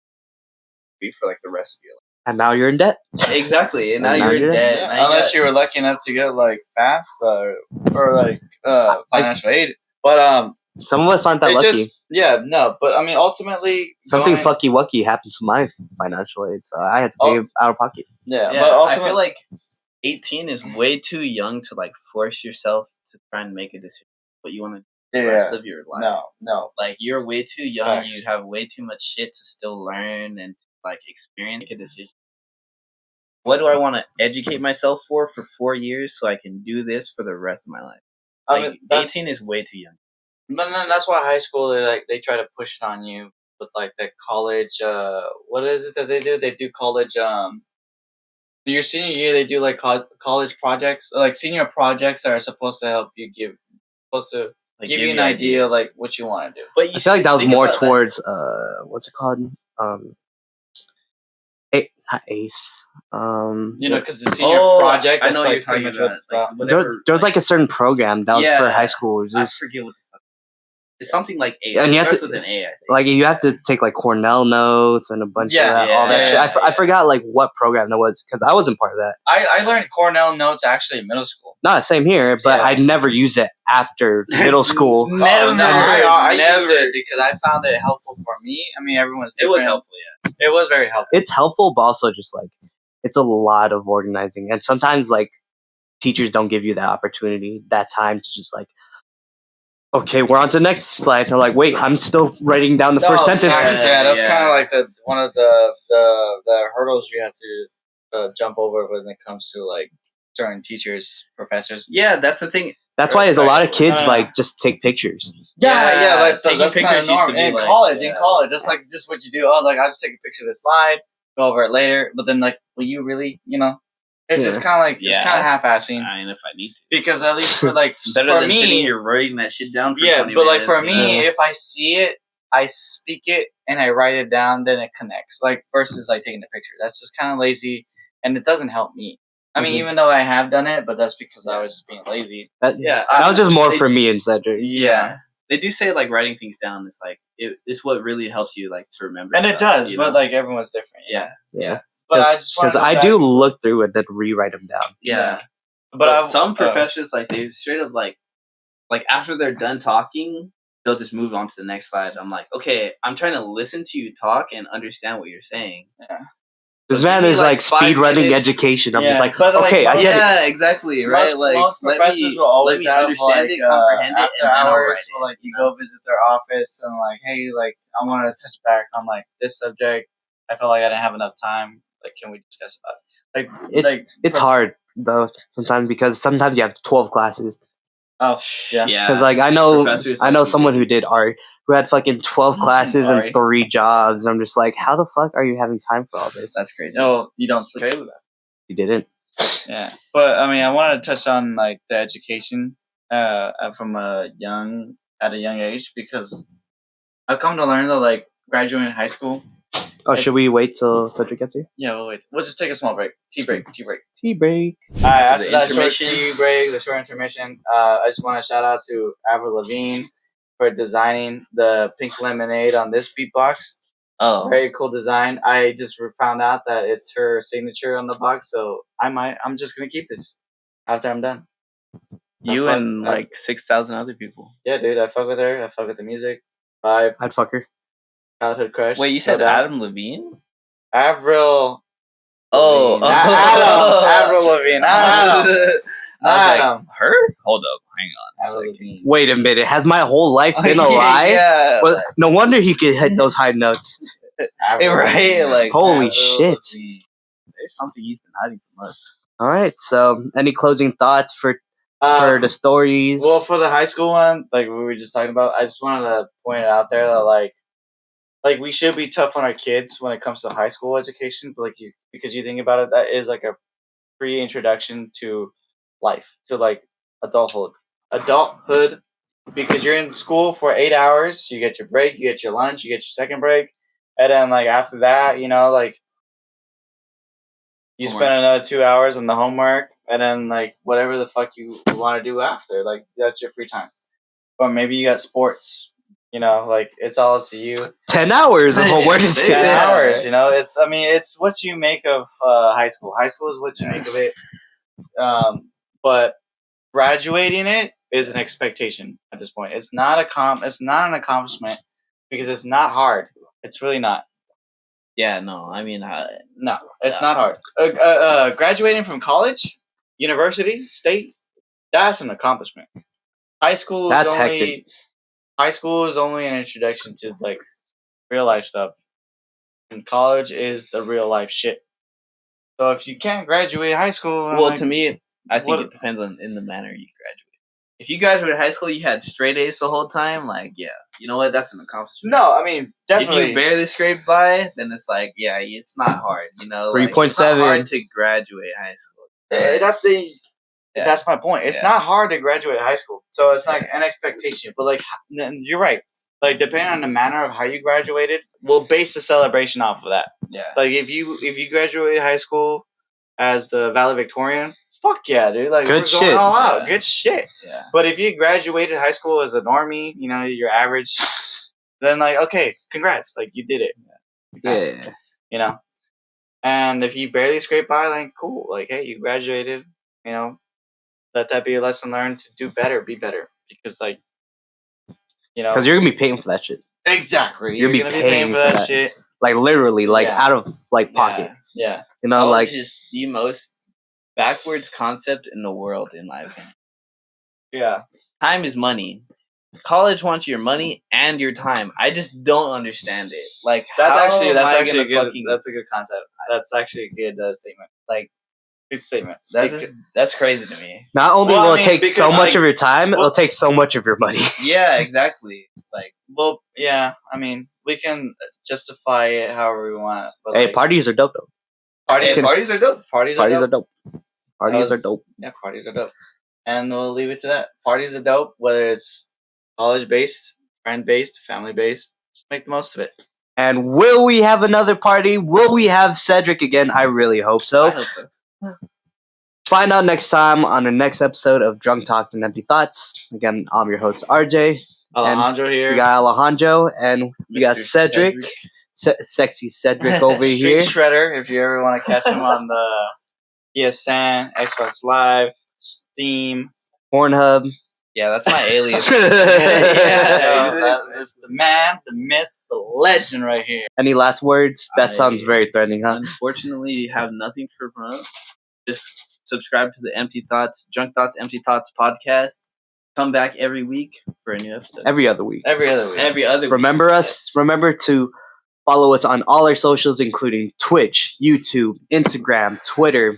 Speaker 3: for like the rest of your life.
Speaker 1: And now you're in debt.
Speaker 3: Exactly, and now you're in debt.
Speaker 4: Yeah. Unless you were lucky enough to get like FAFSA or like financial aid, but
Speaker 1: some of us aren't that lucky.
Speaker 4: But I mean, ultimately,
Speaker 1: something fucky wucky happened to my financial aid, so I had to pay out of pocket.
Speaker 3: Yeah, but ultimately, I feel like 18 is way too young to like force yourself to try and make a decision what you want to do the rest of your life.
Speaker 4: No.
Speaker 3: Like you're way too young. You have way too much shit to still learn and to, like experience. Make a decision. What do I want to educate myself for 4 years so I can do this for the rest of my life? Like 18 is way too young.
Speaker 4: But then that's why high school they try to push it on you with like the college. What is it that they do? They do college. Your senior year, they do like college projects, like senior projects that are supposed to help you give you an idea like what you want to do.
Speaker 1: But I feel like that was more towards what's it called? Not ACE.
Speaker 4: Because the senior project.
Speaker 3: I know what you're talking about.
Speaker 1: There was like a certain program that was for high schoolers.
Speaker 3: I forget what the fuck. It's something like A.
Speaker 1: And
Speaker 3: It
Speaker 1: you have
Speaker 3: starts
Speaker 1: to-
Speaker 3: with an A, I think.
Speaker 1: Like you have to take like Cornell notes and a bunch of that, all that shit.
Speaker 3: yeah,
Speaker 1: I forgot like what program that was because I wasn't part of that.
Speaker 2: I learned Cornell notes actually in middle school.
Speaker 1: Not same here, but
Speaker 2: Yeah.
Speaker 1: I never used it after middle school.
Speaker 3: Never,
Speaker 2: I used
Speaker 3: never.
Speaker 2: it because I found it helpful for me. I mean, everyone's
Speaker 3: It
Speaker 2: different.
Speaker 3: was helpful, yeah.
Speaker 2: It was very helpful.
Speaker 1: It's helpful, but also just like it's a lot of organizing, and sometimes like teachers don't give you that opportunity, that time to just like, okay, we're on to the next slide. They're like, wait, I'm still writing down the first sentence.
Speaker 2: Yeah, that's
Speaker 3: Yeah.
Speaker 2: kind of like one of the hurdles you have to jump over when it comes to like certain teachers, professors.
Speaker 3: Yeah, that's the thing.
Speaker 1: That's why there's a lot of kids
Speaker 2: No.
Speaker 1: like just take pictures.
Speaker 2: Yeah,
Speaker 3: taking
Speaker 2: that's kind
Speaker 3: pictures
Speaker 2: of
Speaker 3: used to
Speaker 2: normal.
Speaker 3: be
Speaker 2: In
Speaker 3: like-
Speaker 2: college,
Speaker 3: yeah.
Speaker 2: just what you do. Oh, like I just take a picture of the slide, go over it later. But then, like, will you really? It's just kind of like it's
Speaker 3: Yeah.
Speaker 2: kind of half-assing
Speaker 3: I mean, if I need to.
Speaker 2: because at least for like
Speaker 3: Better
Speaker 2: for
Speaker 3: than sitting
Speaker 2: me,
Speaker 3: here writing that shit down for
Speaker 2: yeah.
Speaker 3: 20
Speaker 2: But like
Speaker 3: minutes,
Speaker 2: for
Speaker 3: you
Speaker 2: me,
Speaker 3: know?
Speaker 2: if I see it, I speak it and I write it down, then it connects. Like versus like taking the picture. That's just kind of lazy, and it doesn't help me. I mean,
Speaker 1: Mhm.
Speaker 2: even though I have done it, but that's because I was being lazy.
Speaker 1: That,
Speaker 3: Yeah,
Speaker 1: that was just more
Speaker 3: they-
Speaker 1: for me and Cedric.
Speaker 2: Yeah.
Speaker 3: They do say like writing things down is like it's what really helps you like to remember.
Speaker 2: And it
Speaker 3: stuff,
Speaker 2: does,
Speaker 3: you
Speaker 2: but
Speaker 3: know?
Speaker 2: like everyone's different.
Speaker 3: yeah,
Speaker 1: Yeah,
Speaker 2: But I just
Speaker 1: because
Speaker 2: wanna go
Speaker 1: I
Speaker 2: back-
Speaker 1: do look through and then rewrite them down.
Speaker 3: yeah.
Speaker 2: But I,
Speaker 3: some professors like they straight up like after they're done talking, they'll just move on to the next slide. I'm like, okay, I'm trying to listen to you talk and understand what you're saying.
Speaker 1: This
Speaker 3: So
Speaker 1: man
Speaker 3: give me,
Speaker 1: is
Speaker 3: like,
Speaker 1: like
Speaker 3: 5
Speaker 1: speed running
Speaker 3: minutes.
Speaker 1: education. I'm
Speaker 2: Yeah,
Speaker 1: just like,
Speaker 2: but, like,
Speaker 1: okay, I get it.
Speaker 3: Yeah, exactly. Right.
Speaker 2: most
Speaker 3: let
Speaker 2: professors
Speaker 3: me,
Speaker 2: will always
Speaker 3: let me
Speaker 2: have
Speaker 3: understand
Speaker 2: like,
Speaker 3: it, comprehend it,
Speaker 2: after
Speaker 3: and then I'll
Speaker 2: hours.
Speaker 3: write
Speaker 2: Will,
Speaker 3: it.
Speaker 2: like you go visit their office and like, hey, like I want to touch back on like this subject. I felt like I didn't have enough time. Like, can we discuss about it? Like,
Speaker 1: It's hard though sometimes because sometimes you have 12 classes.
Speaker 2: Oh yeah.
Speaker 1: Because like I know
Speaker 3: Professors
Speaker 1: I
Speaker 3: like
Speaker 1: know
Speaker 3: to
Speaker 1: someone
Speaker 3: do-
Speaker 1: who did art who had fucking 12 classes
Speaker 2: Sorry.
Speaker 1: and 3 jobs. I'm just like, how the fuck are you having time for all this?
Speaker 3: That's crazy.
Speaker 2: No, you don't sleep.
Speaker 3: Okay with that.
Speaker 1: You didn't.
Speaker 2: Yeah, but I mean, I wanted to touch on like the education from at a young age because I've come to learn that like graduating high school.
Speaker 1: Oh, should we wait till Cedric gets here?
Speaker 2: Yeah, we'll wait. We'll just take a small break. Tea break.
Speaker 1: Tea break.
Speaker 2: All right, after
Speaker 3: the
Speaker 2: that short
Speaker 3: intermission.
Speaker 2: tea break, the short intermission, I just want to shout out to Avril Lavigne for designing the pink lemonade on this beatbox.
Speaker 3: Oh,
Speaker 2: Very cool design. I just found out that it's her signature on the box, so I'm just gonna keep this after I'm done.
Speaker 3: you
Speaker 2: fuck-
Speaker 3: and like 6,000 other people.
Speaker 2: Yeah, dude, I fuck with her. I fuck with the music. Vibe,
Speaker 1: I'd fuck her.
Speaker 2: childhood crush.
Speaker 3: Wait, you said
Speaker 2: no doubt.
Speaker 3: Adam Levine?
Speaker 2: Avril.
Speaker 3: Oh,
Speaker 2: Lavigne. Avril Lavigne.
Speaker 3: I was
Speaker 2: Adam.
Speaker 3: like, her? Hold up, hang on.
Speaker 2: Avril
Speaker 3: a
Speaker 2: Lavigne.
Speaker 1: Wait a minute. Has my whole life been a
Speaker 3: second.
Speaker 1: lie?
Speaker 3: Yeah,
Speaker 1: Well, no wonder he could hit those high notes.
Speaker 2: Avril
Speaker 3: right,
Speaker 2: Lavigne.
Speaker 3: like,
Speaker 1: Holy
Speaker 2: Avril
Speaker 1: shit.
Speaker 2: Lavigne.
Speaker 3: there's something he's been hiding from us.
Speaker 1: All right. So, any closing thoughts for the stories?
Speaker 2: Well, for the high school one, like we were just talking about, I just wanted to point it out there that like we should be tough on our kids when it comes to high school education, but because you think about it, that is like a pre-introduction to life, to like adulthood, because you're in school for 8 hours, you get your break, you get your lunch, you get your second break, and then like after that, like you
Speaker 3: Homework.
Speaker 2: spend another 2 hours on the homework, and then like whatever the fuck you want to do after, like that's your free time. Or maybe you got sports, like it's all up to you.
Speaker 1: 10 hours of homework.
Speaker 3: Yeah.
Speaker 2: 10
Speaker 3: Yeah.
Speaker 2: hours, it's what you make of high school. High school is what you make of it. But graduating it is an expectation at this point. It's not it's not an accomplishment because it's not hard. It's really not.
Speaker 3: Yeah, no, I mean,
Speaker 2: No, it's
Speaker 3: Yeah.
Speaker 2: not hard. Graduating from college, university, state, that's an accomplishment. High school is
Speaker 1: That's
Speaker 2: only
Speaker 1: hectic.
Speaker 2: high school is only an introduction to like real life stuff. And college is the real life shit. So if you can't graduate high school, then,
Speaker 3: well,
Speaker 2: like,
Speaker 3: to me, I think
Speaker 2: what-
Speaker 3: it depends on in the manner you graduate. If you graduated high school, you had straight A's the whole time. Like, yeah, you know what? That's an accomplishment.
Speaker 2: no, I mean definitely.
Speaker 3: If you barely scraped by, then it's like, yeah, it's not hard. Like, it's not
Speaker 1: 3.7.
Speaker 3: hard to graduate high school.
Speaker 2: Yeah. That's my point. It's
Speaker 3: Yeah.
Speaker 2: not hard to graduate high school, so it's like an expectation. But like, you're right. Like, depending on the manner of how you graduated, we'll base the celebration off of that.
Speaker 3: Yeah.
Speaker 2: Like, if you graduated high school as the valedictorian,
Speaker 4: fuck yeah, dude. Like,
Speaker 1: Good
Speaker 4: we're going
Speaker 1: shit.
Speaker 4: all out.
Speaker 3: Yeah.
Speaker 4: Good shit.
Speaker 3: Yeah.
Speaker 4: But if you graduated high school as a normie, you know, you're average, then, like, okay, congrats. Like, you did it. You passed,
Speaker 1: Yeah.
Speaker 4: you know? And if you barely scrape by, like, cool. Like, hey, you graduated, you know, let that be a lesson learned to do better, be better. Because, like, you know.
Speaker 1: Because you're gonna be paying for that shit.
Speaker 4: Exactly.
Speaker 1: You're
Speaker 4: You're
Speaker 1: gonna
Speaker 4: going to be paying for that shit.
Speaker 1: Like literally, like
Speaker 4: Yeah.
Speaker 1: out of like pocket.
Speaker 4: Yeah.
Speaker 1: You know,
Speaker 3: College
Speaker 1: like
Speaker 3: is the most backwards concept in the world, in my opinion.
Speaker 4: Yeah.
Speaker 3: Time is money. College wants your money and your time. I just don't understand it. Like,
Speaker 4: That's
Speaker 3: how
Speaker 4: actually
Speaker 3: am I
Speaker 4: a
Speaker 3: gonna
Speaker 4: good
Speaker 3: fucking,
Speaker 4: that's a good concept. That's actually a good statement.
Speaker 3: like,
Speaker 4: Good statement.
Speaker 3: that's crazy to me.
Speaker 1: not only
Speaker 4: Well, I
Speaker 1: will it
Speaker 4: mean,
Speaker 1: take so
Speaker 4: because,
Speaker 1: much
Speaker 4: like,
Speaker 1: of your time,
Speaker 4: well-
Speaker 1: it'll take so much of your money.
Speaker 3: Yeah, exactly. Like,
Speaker 4: Well, yeah. I mean, we can justify it however we want. But
Speaker 1: Hey,
Speaker 4: like,
Speaker 1: parties are dope though.
Speaker 4: parties,
Speaker 1: kidding.
Speaker 4: parties are dope. Parties are dope.
Speaker 1: Dope. Parties are
Speaker 4: was-
Speaker 1: dope.
Speaker 4: Yeah, parties are dope. And we'll leave it to that. Parties are dope, whether it's college based, friend based, family based. Just make the most of it.
Speaker 1: And will we have another party? Will we have Cedric again? I really hope so.
Speaker 3: I hope so.
Speaker 1: Find out next time on the next episode of Drunk Talks and Empty Thoughts. Again, I'm your host RJ.
Speaker 4: Alejandro
Speaker 1: We
Speaker 4: here.
Speaker 1: got Alejandro and we got
Speaker 3: Mr.
Speaker 1: Cedric. Sexy Cedric over
Speaker 4: Street
Speaker 1: here.
Speaker 4: Shredder, if you ever want to catch him on the PSN, Xbox Live, Steam.
Speaker 1: Pornhub.
Speaker 3: Yeah, that's my alias.
Speaker 4: Yeah,
Speaker 3: Yeah.
Speaker 4: that's the man, the myth, the legend right here.
Speaker 1: Any last words? That sounds very threatening, huh?
Speaker 3: Unfortunately, you have nothing for promote. Just subscribe to the Empty Thoughts, Drunk Thoughts, Empty Thoughts podcast. Come back every week for a new episode.
Speaker 1: Every other week.
Speaker 4: Every other week.
Speaker 3: Every other week.
Speaker 1: Remember us. Remember to follow us on all our socials, including Twitch, YouTube, Instagram, Twitter,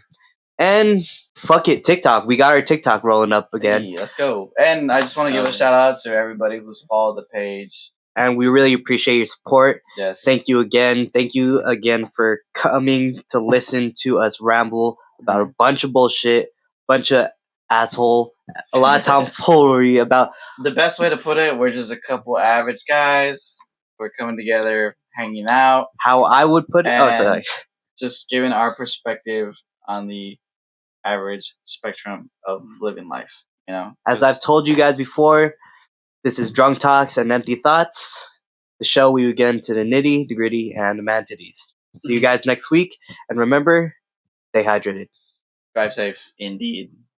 Speaker 1: and fuck it, TikTok. We got our TikTok rolling up again.
Speaker 4: Hey, let's go. And I just want to give a shout out to everybody who's followed the page.
Speaker 1: And we really appreciate your support.
Speaker 4: Yes.
Speaker 1: Thank you again. Thank you again for coming to listen to us ramble about a bunch of bullshit, bunch of asshole, a lot of tomfoolery about.
Speaker 4: The best way to put it, we're just a couple average guys. We're coming together, hanging out,
Speaker 1: How I would put it. Oh,
Speaker 4: And-
Speaker 1: sorry.
Speaker 4: just giving our perspective on the average spectrum of living life. You know,
Speaker 1: As
Speaker 4: 'Cause-
Speaker 1: I've told you guys before, this is Drunk Talks and Empty Thoughts. The show we would get into the nitty, the gritty, and the man titties. See you guys next week. And remember, stay hydrated.
Speaker 4: drive safe.
Speaker 3: Indeed.